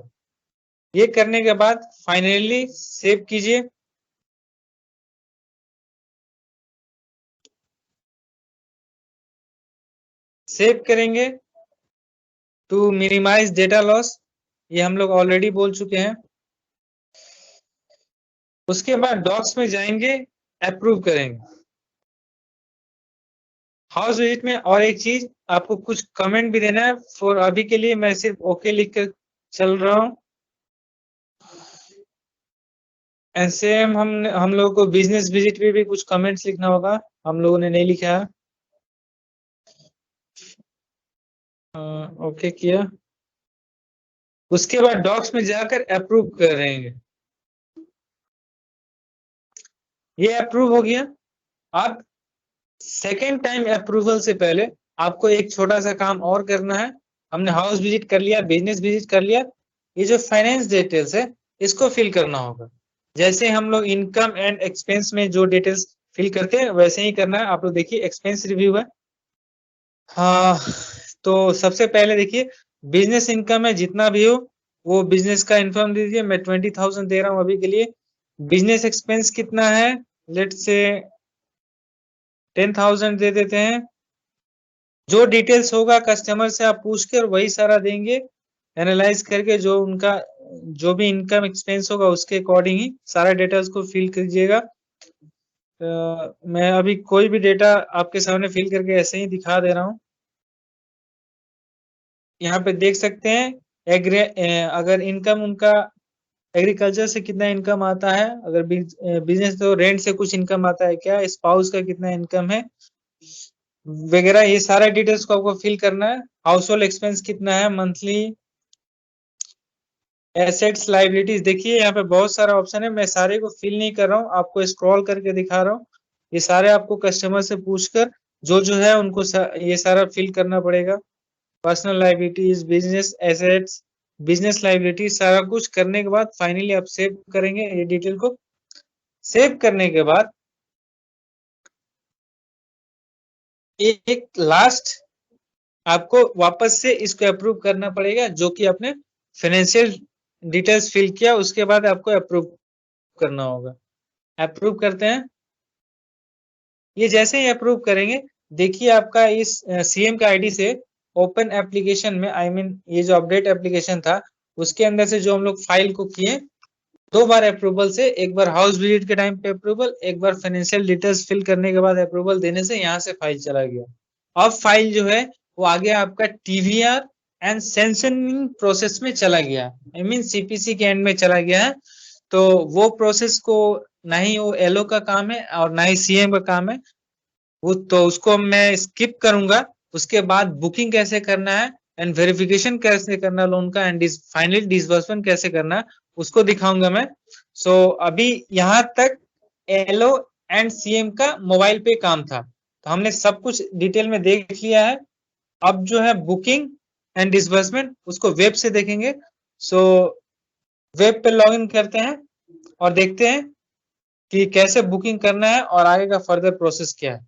ये करने के बाद फाइनली सेव कीजिए। सेव करेंगे टू मिनिमाइज डेटा लॉस, ये हम लोग ऑलरेडी बोल चुके हैं। उसके बाद डॉक्स में जाएंगे, अप्रूव करेंगे। हाउस विजिट में और एक चीज आपको कुछ कमेंट भी देना है। फॉर अभी के लिए मैं सिर्फ ओके लिख कर चल रहा हूँ। ऐसे हम लोगों को बिजनेस विजिट पे भी कुछ कमेंट्स लिखना होगा, हम लोगों ने नहीं लिखा है। ओके किया। उसके बाद डॉक्स में जाकर अप्रूव करेंगे। ये अप्रूव हो गया। अब सेकेंड टाइम अप्रूवल से पहले आपको एक छोटा सा काम और करना है। हमने हाउस विजिट कर लिया, बिजनेस विजिट कर लिया, ये जो फाइनेंस डिटेल्स है इसको फिल करना होगा। जैसे हम लोग इनकम एंड एक्सपेंस में जो डिटेल्स फिल करते हैं वैसे ही करना है। आप लोग देखिए एक्सपेंस रिव्यू है। हाँ, तो सबसे पहले देखिए बिजनेस इनकम है जितना भी हो वो बिजनेस का इन्फॉर्म दीजिए। मैं 20,000 दे रहा हूँ अभी के लिए। बिजनेस एक्सपेंस कितना है, लेट से 10,000 दे देते हैं। जो डिटेल्स होगा कस्टमर से आप पूछ कर वही सारा देंगे, एनालाइज करके जो उनका जो भी इनकम एक्सपेंस होगा उसके अकॉर्डिंग ही सारा डेटा उसको फिल कीजिएगा। मैं अभी कोई भी डेटा आपके सामने फिल करके ऐसे ही दिखा दे रहा हूँ। यहाँ पे देख सकते हैं अगर इनकम उनका एग्रीकल्चर से कितना इनकम आता है, अगर बिजनेस तो रेंट से कुछ इनकम आता है क्या, स्पाउस का कितना इनकम है वगैरह, ये सारा डिटेल्स को आपको फिल करना है। हाउस होल्ड एक्सपेंस कितना है मंथली, एसेट्स लाइबिलिटीज, देखिए यहाँ पे बहुत सारा ऑप्शन है, मैं सारे को फिल नहीं कर रहा हूँ, आपको स्क्रॉल करके दिखा रहा हूँ। ये सारे आपको कस्टमर से पूछकर जो जो है उनको ये सारा फिल करना पड़ेगा। Personal liabilities, business assets, business liabilities, सारा कुछ करने के बाद फाइनली आप सेव करेंगे ये डिटेल को। सेव करने के बाद एक लास्ट आपको वापस से इसको अप्रूव करना पड़ेगा, जो कि आपने फाइनेंशियल डिटेल्स फिल किया उसके बाद आपको अप्रूव करना होगा। अप्रूव करते हैं। ये जैसे ही अप्रूव करेंगे, देखिए आपका इस सीएम का आईडी से ओपन एप्लीकेशन में, आई मीन ये जो अपडेट एप्लीकेशन था उसके अंदर से जो हम लोग फाइल को किए, 2 बार अप्रूवल से, एक बार हाउस विजिट के टाइम पे अप्रूवल, एक बार फाइनेंशियल डिटेल्स फिल करने के बाद अप्रूवल देने से यहाँ से फाइल चला गया। अब फाइल जो है वो आगे आपका टीवीआर एंड सेंशनिंग प्रोसेस में चला गया, आई मीन सीपीसी के एंड में चला गया है। तो वो प्रोसेस को ना ही वो एलओ का काम है और ना ही सीएम का काम है, वो तो उसको मैं स्किप करूंगा। उसके बाद बुकिंग कैसे करना है एंड वेरिफिकेशन कैसे करना है लोन का, एंड फाइनली डिसबर्समेंट कैसे करना है उसको दिखाऊंगा मैं। सो अभी यहाँ तक एलओ एंड सीएम का मोबाइल पे काम था, तो हमने सब कुछ डिटेल में देख लिया है। अब जो है बुकिंग एंड डिसबर्समेंट उसको वेब से देखेंगे। सो वेब पे लॉगिन करते हैं और देखते हैं कि कैसे बुकिंग करना है और आगे का फर्दर प्रोसेस क्या है।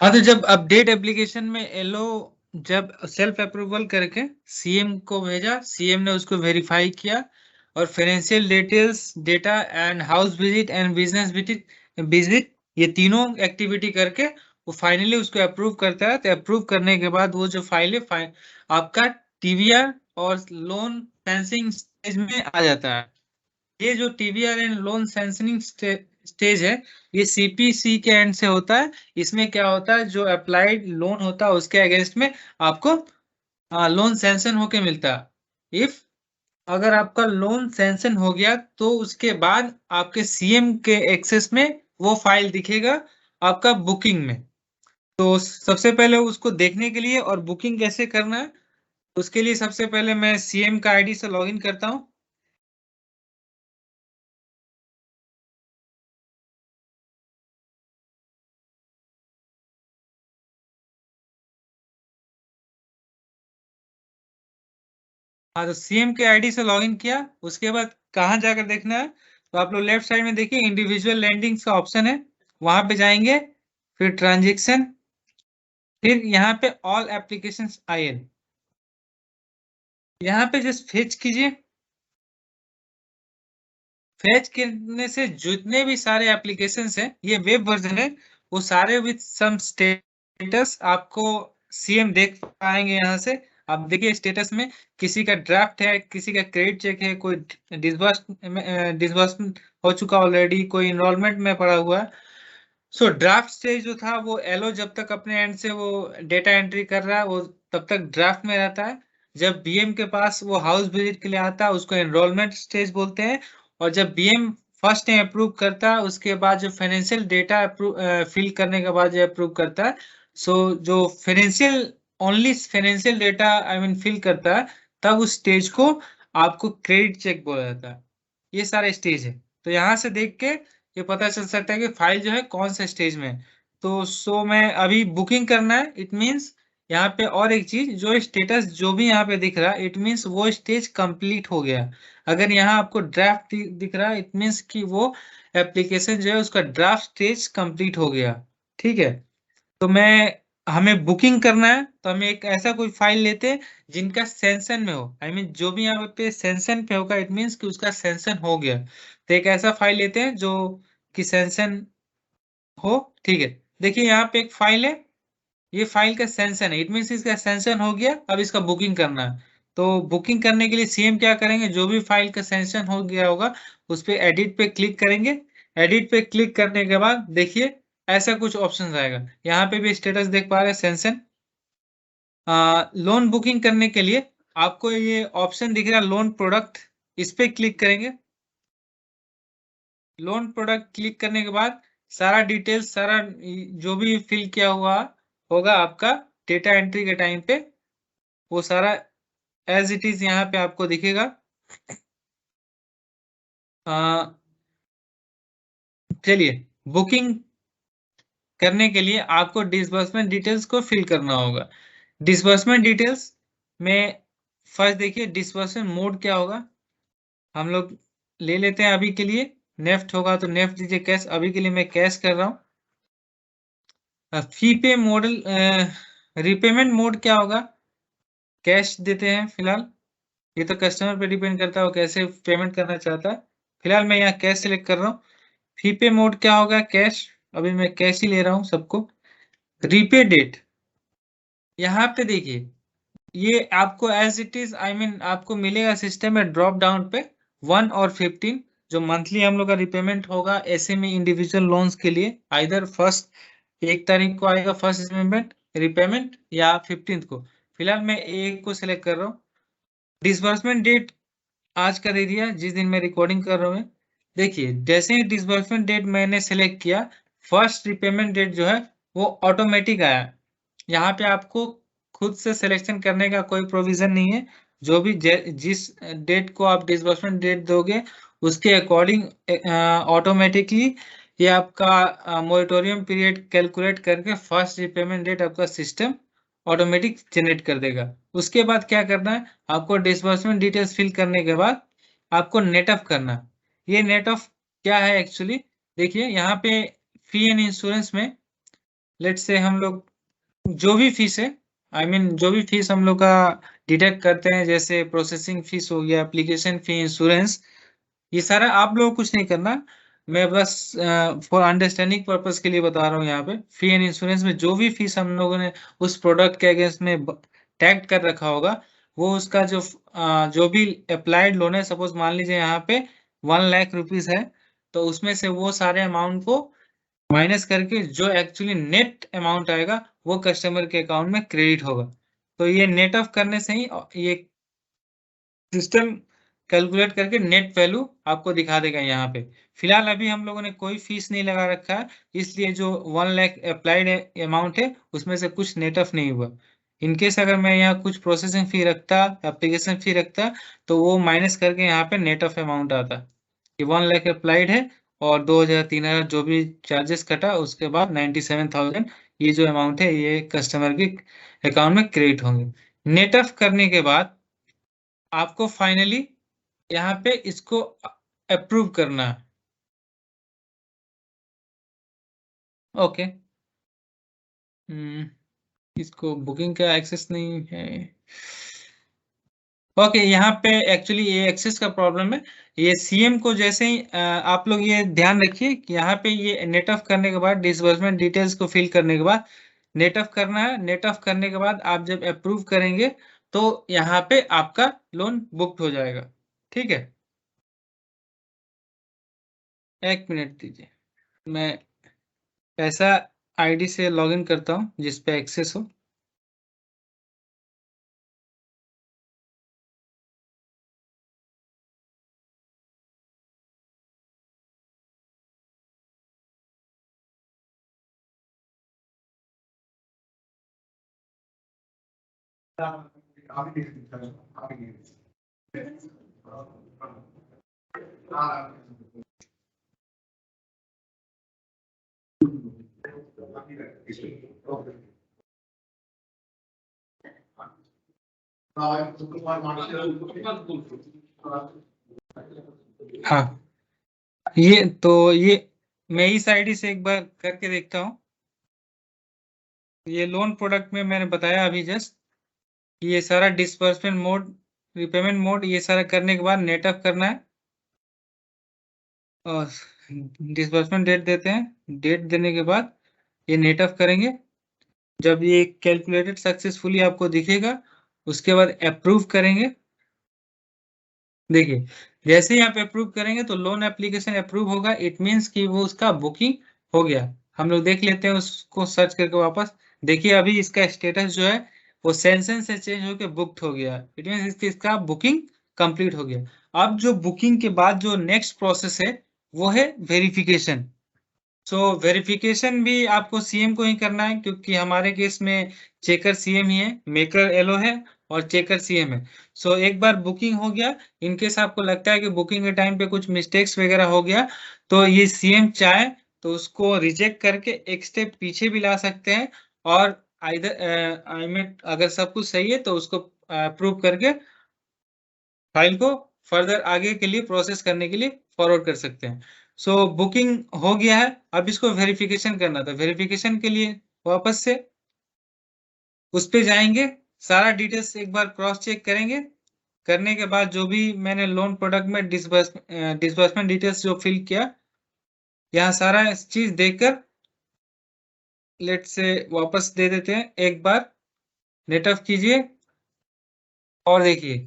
हाँ, तो जब अपडेट एप्लीकेशन में एलओ जब सेल्फ अप्रूवल करके सीएम को भेजा, सीएम ने उसको वेरीफाई किया और financial details data and house visit and business visit ये तीनों एक्टिविटी करके वो फाइनली उसको अप्रूव करता है। तो अप्रूव करने के बाद वो जो फाइल है आपका टीवीआर और लोन सेंसिंग स्टेज में आ जाता है। ये जो TVR and loan sanctioning stage है, ये सीपीसी के एंड से होता है। इसमें क्या होता है, जो अप्लाइड लोन होता है उसके अगेंस्ट में आपको लोन सैंक्शन होके मिलता है। इफ अगर आपका लोन सैंक्शन हो गया तो उसके बाद आपके सीएम के एक्सेस में वो फाइल दिखेगा आपका बुकिंग में। तो सबसे पहले उसको देखने के लिए और बुकिंग कैसे करना है उसके लिए सबसे पहले मैं सीएम का आईडी से लॉगिन करता हूँ। हाँ, तो सीएम के आईडी से लॉगिन किया, उसके बाद कहाँ जाकर देखना है, तो आप लोग लेफ्ट साइड में देखिए इंडिविजुअल लैंडिंग का ऑप्शन है, वहां पे जाएंगे, फिर ट्रांजेक्शन, फिर यहाँ पे ऑल एप्लीकेशन आईएन, यहाँ पे जस्ट फेच कीजिए। फेच करने से जितने भी सारे एप्लीकेशन हैं, ये वेब वर्जन है, वो सारे विद सम स्टेटस आपको सीएम देख पाएंगे। यहाँ से आप देखिए स्टेटस में किसी का ड्राफ्ट है, किसी का क्रेडिट चेक है, कोई डिसबर्स हो चुका ऑलरेडी, कोई इनरोलमेंट में पड़ा हुआ है। सो ड्राफ्ट स्टेज जो था वो एलो जब तक अपने एंड से वो डेटा एंट्री कर रहा है वो तब तक ड्राफ्ट में रहता है। जब बीएम के पास वो हाउस विजिट के लिए आता है उसको एनरोलमेंट स्टेज बोलते हैं। और जब बीएम फर्स्ट टाइम अप्रूव करता है उसके बाद जो फाइनेंशियल डेटा फिल करने के बाद जो अप्रूव करता है, सो जो financial only financial data I mean fill करता है, तब उस स्टेज को आपको क्रेडिट चेक बोला जाता है। ये सारे स्टेज है, तो यहाँ से देख के ये पता चल सकता है कि फाइल जो है कौन से स्टेज में है। तो सो मैं अभी बुकिंग करना है, इट मींस यहाँ पे और एक चीज जो स्टेटस जो भी यहाँ पे दिख रहा है इट मींस वो स्टेज कंप्लीट हो गया। अगर यहाँ आपको ड्राफ्ट दिख रहा है इट मींस कि वो एप्लीकेशन जो है उसका ड्राफ्ट स्टेज कंप्लीट हो गया। ठीक है, तो मैं हमें बुकिंग करना है तो हमें एक ऐसा कोई फाइल लेते हैं जिनका सेंशन में हो, आई मीन जो भी यहाँ पे सेंशन पे होगा इट मींस कि उसका सेंशन हो गया। तो एक ऐसा फाइल लेते हैं जो कि सेंशन हो। ठीक है, देखिए यहाँ पे एक फाइल है, ये फाइल का सेंशन है, इट मीन्स इसका सेंशन हो गया, अब इसका बुकिंग करना है। तो बुकिंग करने के लिए सीएम क्या करेंगे, जो भी फाइल का सेंशन हो गया होगा उस पे एडिट पे क्लिक करेंगे। एडिट पे क्लिक करने के बाद देखिए ऐसा कुछ ऑप्शन आएगा, यहाँ पे भी स्टेटस देख पा रहे हैं सेंशन। लोन बुकिंग करने के लिए आपको ये ऑप्शन दिख रहा है लोन प्रोडक्ट, इस पे क्लिक करेंगे। लोन प्रोडक्ट क्लिक करने के बाद सारा डिटेल्स, सारा जो भी फिल किया हुआ होगा आपका डेटा एंट्री के टाइम पे, वो सारा एज इट इज यहाँ पे आपको दिखेगा। चलिए, बुकिंग करने के लिए आपको डिसबर्समेंट डिटेल्स को फिल करना होगा। डिसबर्समेंट डिटेल्स में फर्स्ट देखिए डिसबर्समेंट मोड क्या होगा, हम लोग ले लेते हैं अभी के लिए। नेफ्ट होगा तो नेफ्ट दीजिए, कैश अभी के लिए मैं कैश कर रहा हूँ। फी पे मॉडल, रिपेमेंट मोड क्या होगा, कैश देते हैं फिलहाल। ये तो कस्टमर पे डिपेंड करता है वो कैसे पेमेंट करना चाहता है। फिलहाल मैं यहाँ कैश सिलेक्ट कर रहा हूँ। फी पे मोड क्या होगा, कैश, अभी मैं कैश ही ले रहा हूँ सबको। रीपे डेट, यहाँ पे देखिए ये आपको as it is I mean आपको मिलेगा सिस्टम में ड्रॉप डाउन पे 1 और 15 जो मंथली हम लोग का रिपेमेंट होगा एसएमई इंडिविजुअल लोन्स के लिए, आइदर फर्स्ट 1 तारीख को आएगा फर्स्ट रिपेमेंट रिपेमेंट या 15th को। फिलहाल मैं एक को सिलेक्ट कर रहा हूँ। डिसबर्समेंट डेट आज का दे दिया जिस दिन मैं रिकॉर्डिंग कर रहा हूँ। देखिए जैसे ही डिसबर्समेंट डेट मैंने सेलेक्ट किया, फर्स्ट रिपेमेंट डेट जो है वो ऑटोमेटिक आया। यहाँ पे आपको खुद से सिलेक्शन करने का कोई प्रोविजन नहीं है, जो भी जिस डेट को आप डिसबर्समेंट डेट दोगे उसके अकॉर्डिंग ऑटोमेटिकली ये आपका मोरेटोरियम पीरियड कैलकुलेट करके फर्स्ट रिपेमेंट डेट आपका सिस्टम ऑटोमेटिक जनरेट कर देगा। उसके बाद क्या करना है, आपको डिसबर्समेंट डिटेल्स फिल करने के बाद आपको नेट ऑफ करना है। ये नेट ऑफ क्या है एक्चुअली, देखिए यहाँ पे फी एंड इंश्योरेंस में लेट से हम लोग जो भी फीस है आई मीन जो भी फीस हम लोग का डिडक्ट करते हैं, जैसे प्रोसेसिंग फीस हो गया, एप्लीकेशन फी, इंश्योरेंस, ये सारा आप लोग कुछ नहीं करना। मैं बस फॉर अंडरस्टैंडिंग पर्पस के लिए बता रहा हूँ। यहाँ पे फी एंड इंश्योरेंस में जो भी फीस हम लोगों ने उस प्रोडक्ट के अगेंस्ट में टैग कर रखा होगा, वो उसका जो भी अप्लाइड लोन है, सपोज मान लीजिए यहाँ पे 1 लाख रुपीज है, तो उसमें से वो सारे अमाउंट को माइनस करके जो एक्चुअली नेट अमाउंट आएगा वो कस्टमर के अकाउंट में क्रेडिट होगा। तो ये नेट ऑफ करने से ही ये सिस्टम कैलकुलेट करके नेट वैल्यू आपको दिखा देगा यहाँ पे। फिलहाल अभी हम लोगों ने कोई फीस नहीं लगा रखा है, इसलिए जो 1 लाख अप्लाइड अमाउंट है उसमें से कुछ नेट ऑफ नहीं हुआ। इनकेस अगर मैं यहाँ कुछ प्रोसेसिंग फी रखता, एप्लीकेशन फी रखता, तो वो माइनस करके यहाँ पे नेट ऑफ अमाउंट आता कि 1 लाख अप्लाइड है और 2,000 3,000 जो भी चार्जेस कटा उसके बाद 97,000 ये जो अमाउंट है ये कस्टमर के अकाउंट में क्रेडिट होंगे। नेट ऑफ करने के बाद आपको फाइनली यहाँ पे इसको अप्रूव करना है। ओके, इसको बुकिंग का एक्सेस नहीं है। ओके, यहाँ पे एक्चुअली ये एक्सेस का प्रॉब्लम है। ये सीएम को जैसे ही आप लोग ये ध्यान रखिए कि यहाँ पे ये नेट ऑफ करने के बाद डिसबर्समेंट डिटेल्स को फिल करने के बाद नेट ऑफ करना है। नेट ऑफ करने के बाद आप जब अप्रूव करेंगे तो यहाँ पे आपका लोन बुक्ड हो जाएगा। ठीक है, 1 मिनट दीजिए, मैं ऐसा आईडी से लॉगिन करता हूँ जिस पे एक्सेस हो। हाँ, ये मैं इस आईडी से एक बार करके देखता हूँ। ये लोन प्रोडक्ट में मैंने बताया अभी जस्ट, ये सारा डिसबर्समेंट मोड, रिपेमेंट मोड, ये सारा करने के बाद नेट ऑफ करना है और डिसबर्समेंट डेट देते हैं। डेट देने के बाद ये नेट ऑफ करेंगे। जब ये कैलकुलेटेड सक्सेसफुली आपको दिखेगा, उसके बाद अप्रूव करेंगे। देखिए, जैसे ही आप अप्रूव करेंगे तो लोन एप्लीकेशन अप्रूव होगा, इट मीन्स कि वो उसका बुकिंग हो गया। हम लोग देख लेते हैं उसको सर्च करके वापस। देखिए अभी इसका स्टेटस जो है वो सैंक्शन से चेंज होकर बुक्ड हो गया, इट मीन्स इसका बुकिंग कंप्लीट हो गया। अब जो बुकिंग के बाद जो नेक्स्ट प्रोसेस है वो है वेरिफिकेशन। सो वेरिफिकेशन भी आपको सीएम को ही करना है, क्योंकि हमारे केस में चेकर सीएम ही है, मेकर एलओ है और चेकर सीएम है। सो एक बार बुकिंग हो गया, इनकेस आपको लगता है कि बुकिंग के टाइम पे कुछ मिस्टेक्स वगैरह हो गया, तो ये सीएम चाहे तो उसको रिजेक्ट करके एक स्टेप पीछे भी ला सकते हैं, और आइदर आई मीन अगर सब कुछ सही है तो उसको अप्रूव करके फाइल को फर्दर आगे के लिए प्रोसेस करने के लिए फॉरवर्ड कर सकते हैं। सो बुकिंग हो गया है, अब इसको वेरिफिकेशन करना था। वेरिफिकेशन के लिए वापस से उस पे जाएंगे, सारा डिटेल्स एक बार क्रॉस चेक करेंगे। करने के बाद जो भी मैंने लोन प्रोडक्ट में डिसबर्समेंट डिटेल्स जो फिल किया, यहाँ सारा चीज देखकर लेट से वापस दे देते हैं। एक बार नेट ऑफ कीजिए और देखिए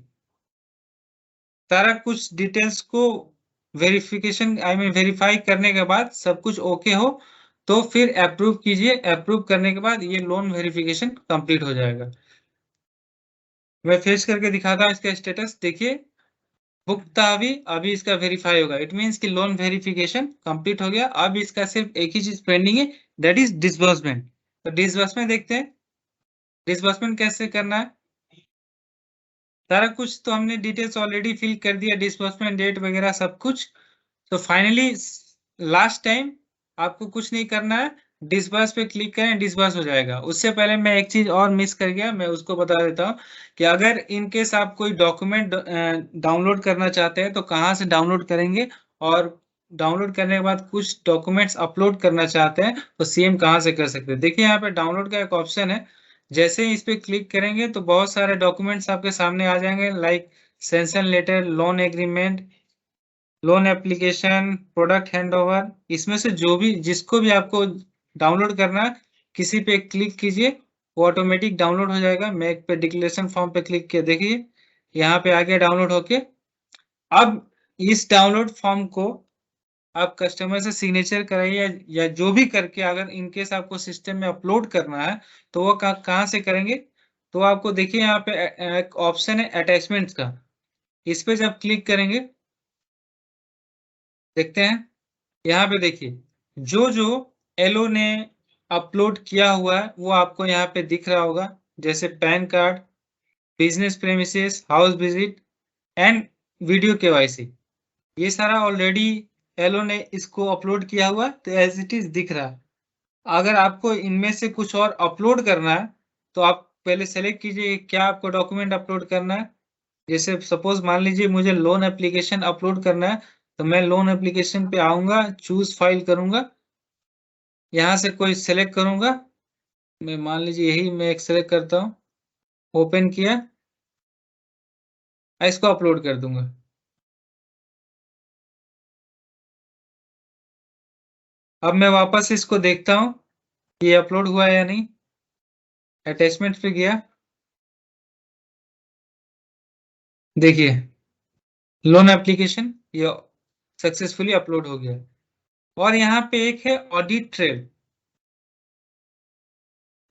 सारा कुछ डिटेल्स को वेरिफिकेशन आई मीन वेरीफाई करने के बाद सब कुछ ओके हो तो फिर अप्रूव कीजिए। अप्रूव करने के बाद ये लोन वेरिफिकेशन कंप्लीट हो जाएगा। मैं फेच करके दिखाता हूँ इसका स्टेटस। देखिए बुक था, अभी इसका वेरीफाई होगा, इट मीन्स कि लोन वेरिफिकेशन कंप्लीट हो गया। अब इसका सिर्फ एक ही चीज पेंडिंग है, दैट इज डिसबर्समेंट। तो डिसबर्समेंट देखते हैं, डिसबर्समेंट कैसे करना है। सारा कुछ तो हमने डिटेल्स ऑलरेडी फिल कर दिया, डिसबर्समेंट डेट वगैरह सब कुछ। तो फाइनली लास्ट टाइम आपको कुछ नहीं करना है, डिसबर्स पे क्लिक करें, डिसबर्स हो जाएगा। उससे पहले मैं एक चीज और मिस कर गया, मैं उसको बता देता हूँ कि अगर इन केस आप कोई डॉक्यूमेंट डाउनलोड करना चाहते हैं तो कहाँ से डाउनलोड करेंगे, और डाउनलोड करने के बाद कुछ डॉक्यूमेंट्स अपलोड करना चाहते हैं तो सीएम कहाँ से कर सकते हैं। देखिए यहाँ पे डाउनलोड का एक ऑप्शन है, जैसे ही इस पे क्लिक करेंगे तो बहुत सारे डॉक्यूमेंट्स आपके सामने आ जाएंगे, like sanction letter, loan agreement, loan application, product handover. इसमें से जो भी जिसको भी आपको डाउनलोड करना है, किसी पे क्लिक कीजिए, वो ऑटोमेटिक डाउनलोड हो जाएगा। मैं एक पे डिक्लेरेशन फॉर्म पे क्लिक किया, देखिए यहाँ पे आगे डाउनलोड होके। अब इस डाउनलोड फॉर्म को आप कस्टमर से सिग्नेचर कराइए या जो भी करके, अगर इनकेस आपको सिस्टम में अपलोड करना है तो वो कहाँ से करेंगे। तो आपको देखिए यहाँ पे एक ऑप्शन है अटैचमेंट्स का, इस पे जब क्लिक करेंगे देखते हैं, यहाँ पे देखिए जो जो एलओ ने अपलोड किया हुआ है वो आपको यहाँ पे दिख रहा होगा, जैसे pan card, business premises, house visit and video KYC. ये सारा ऑलरेडी एलओ ने इसको अपलोड किया हुआ है, तो एज इट इज दिख रहा है। अगर आपको इनमें से कुछ और अपलोड करना है तो आप पहले सेलेक्ट कीजिए क्या आपको डॉक्यूमेंट अपलोड करना है। जैसे सपोज मान लीजिए मुझे लोन एप्लीकेशन अपलोड करना है, तो मैं लोन एप्लीकेशन पे आऊंगा, चूज फाइल करूंगा, यहाँ से कोई सेलेक्ट करूंगा। मैं मान लीजिए यही मैं एक सेलेक्ट करता हूँ, ओपन किया, इसको अपलोड कर दूंगा। अब मैं वापस इसको देखता हूँ ये अपलोड हुआ है या नहीं। अटैचमेंट पे गया, देखिए लोन एप्लीकेशन ये सक्सेसफुली अपलोड हो गया। और यहाँ पे एक है ऑडिट ट्रेल,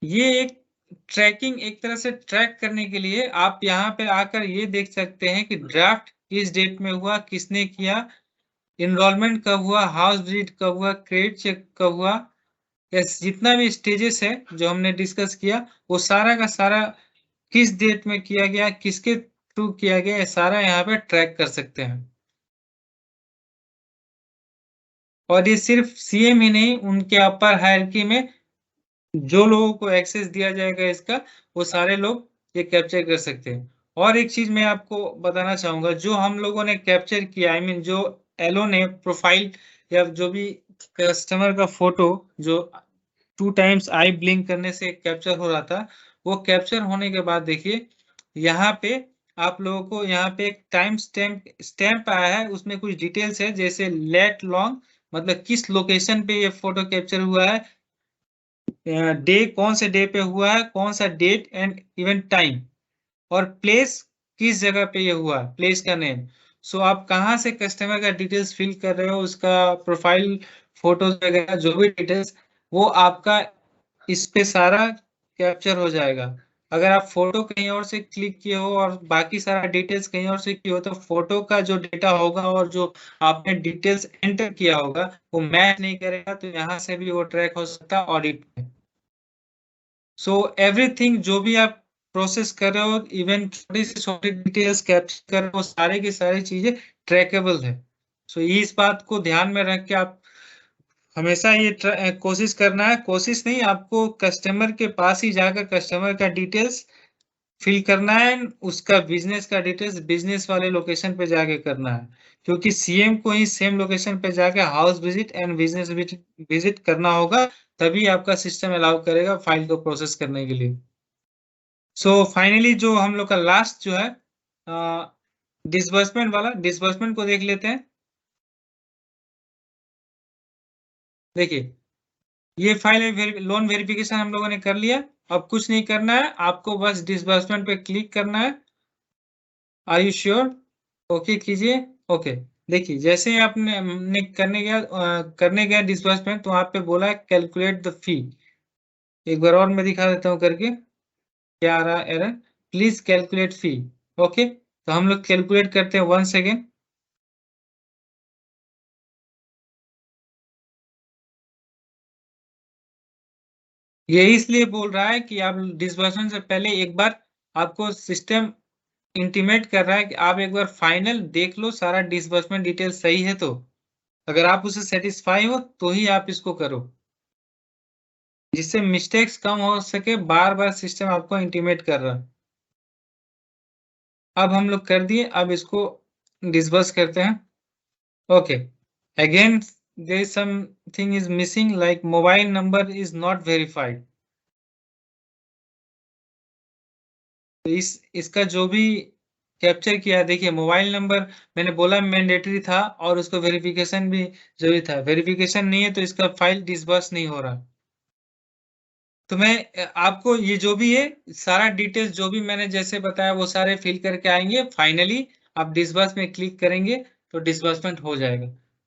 ये एक ट्रैकिंग, एक तरह से ट्रैक करने के लिए आप यहाँ पे आकर ये देख सकते हैं कि ड्राफ्ट किस डेट में हुआ, किसने किया, इनरोलमेंट कब हुआ, हाउस विजिट कब हुआ, क्रेडिट चेक कब हुआ। यस, जितना भी स्टेजेस है जो हमने डिस्कस किया वो सारा का सारा किस डेट में किया गया, किसके थ्रू किया गया, ये सारा यहाँ पे ट्रैक कर सकते हैं। और ये सिर्फ सीएम ही नहीं, उनके अपर हायरकी में जो लोगों को एक्सेस दिया जाएगा इसका, वो सारे लोग ये कैप्चर कर सकते हैं। और एक चीज मैं आपको बताना चाहूंगा, जो हम लोगों ने कैप्चर किया, आई मीन जो एलो ने प्रोफाइल या जो भी कस्टमर का फोटो जो 2 टाइम्स आई ब्लिंक करने से कैप्चर हो रहा था, वो कैप्चर होने के बाद देखिए यहाँ पे आप लोगों को यहाँ पे एक टाइम स्टैम्प आया है, उसमें कुछ डिटेल्स है, जैसे लेट लॉन्ग, मतलब किस लोकेशन पे ये फोटो कैप्चर हुआ है, डे कौन से डे पे हुआ है, कौन सा डेट एंड इवेंट टाइम, और प्लेस किस जगह पे ये हुआ, प्लेस का नेम। सो आप कहाँ से कस्टमर का डिटेल्स फिल कर रहे हो, उसका प्रोफाइल फोटोज वगैरह जो भी डिटेल्स, वो आपका इस पे सारा कैप्चर हो जाएगा। अगर आप फोटो कहीं और से क्लिक किए हो और बाकी सारा डिटेल्स कहीं और से किए हो, तो फोटो का जो डेटा होगा और जो आपने डिटेल्स एंटर किया होगा वो मैच नहीं करेगा, तो यहाँ से भी वो ट्रैक हो सकता है ऑडिट में। सो एवरीथिंग जो भी आप प्रोसेस कर रहे हो, इवन छोटी से छोटी डिटेल्स कैप्चर कर रहे हो, सारे की सारी चीजें ट्रैकेबल है। सो इस बात को ध्यान में रख के आप हमेशा ये कोशिश करना है, कोशिश नहीं, आपको कस्टमर के पास ही जाकर कस्टमर का डिटेल्स फिल करना है, उसका बिजनेस का डिटेल्स बिजनेस वाले लोकेशन पे जाके करना है, क्योंकि सीएम को ही सेम लोकेशन पे जाके house visit and business visit करना होगा, तभी आपका सिस्टम अलाउ करेगा फाइल को प्रोसेस करने के लिए। सो फाइनली जो हम लोग का लास्ट जो है डिसबर्समेंट वाला, डिसबर्समेंट को देख लेते हैं। देखिए ये फाइल लोन वेरिफिकेशन हम लोगों ने कर लिया। अब कुछ नहीं करना है, आपको बस डिसबर्समेंट पे क्लिक करना है। Are you sure? ओके कीजिए। ओके देखिए जैसे ही आपने करने गया डिसबर्समेंट, तो वहां पे बोला है कैलकुलेट द फी। एक बार और मैं दिखा देता हूँ करके क्या आ रहा है error. Please calculate fee. Okay तो हम लोग कैलकुलेट करते हैं 1 सेकेंड। ये इसलिए बोल रहा है कि आप डिसबर्समेंट से पहले एक बार आपको सिस्टम इंटीमेट कर रहा है कि आप एक बार फाइनल देख लो सारा डिसबर्समेंट डिटेल सही है, तो अगर आप उससे सेटिस्फाई हो तो ही आप इसको करो, जिससे मिस्टेक्स कम हो सके। बार बार सिस्टम आपको इंटीमेट कर रहा है। अब हम लोग कर दिए, अब इसको डिसबर्स करते हैं। Okay again there is something is missing, like mobile number is not verified. तो इसका जो भी कैप्चर किया, देखिए मोबाइल नंबर मैंने बोला मैंडेटरी था और उसको वेरिफिकेशन भी जरूरी था, वेरिफिकेशन नहीं है तो इसका फाइल डिसबर्स नहीं हो रहा। तो मैं आपको ये जो भी है सारा डिटेल्स जो भी मैंने जैसे बताया वो सारे फिल करके आएंगे, फाइनली आप डिसबर्स में क्लिक करेंगे तो डिसबर्समेंट हो जाएगा।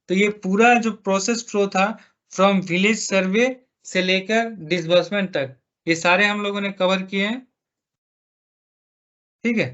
तो ये पूरा जो प्रोसेस फ्लो था फ्रॉम विलेज सर्वे से लेकर डिसबर्समेंट तक, ये सारे हम लोगों ने कवर किए हैं। ठीक है।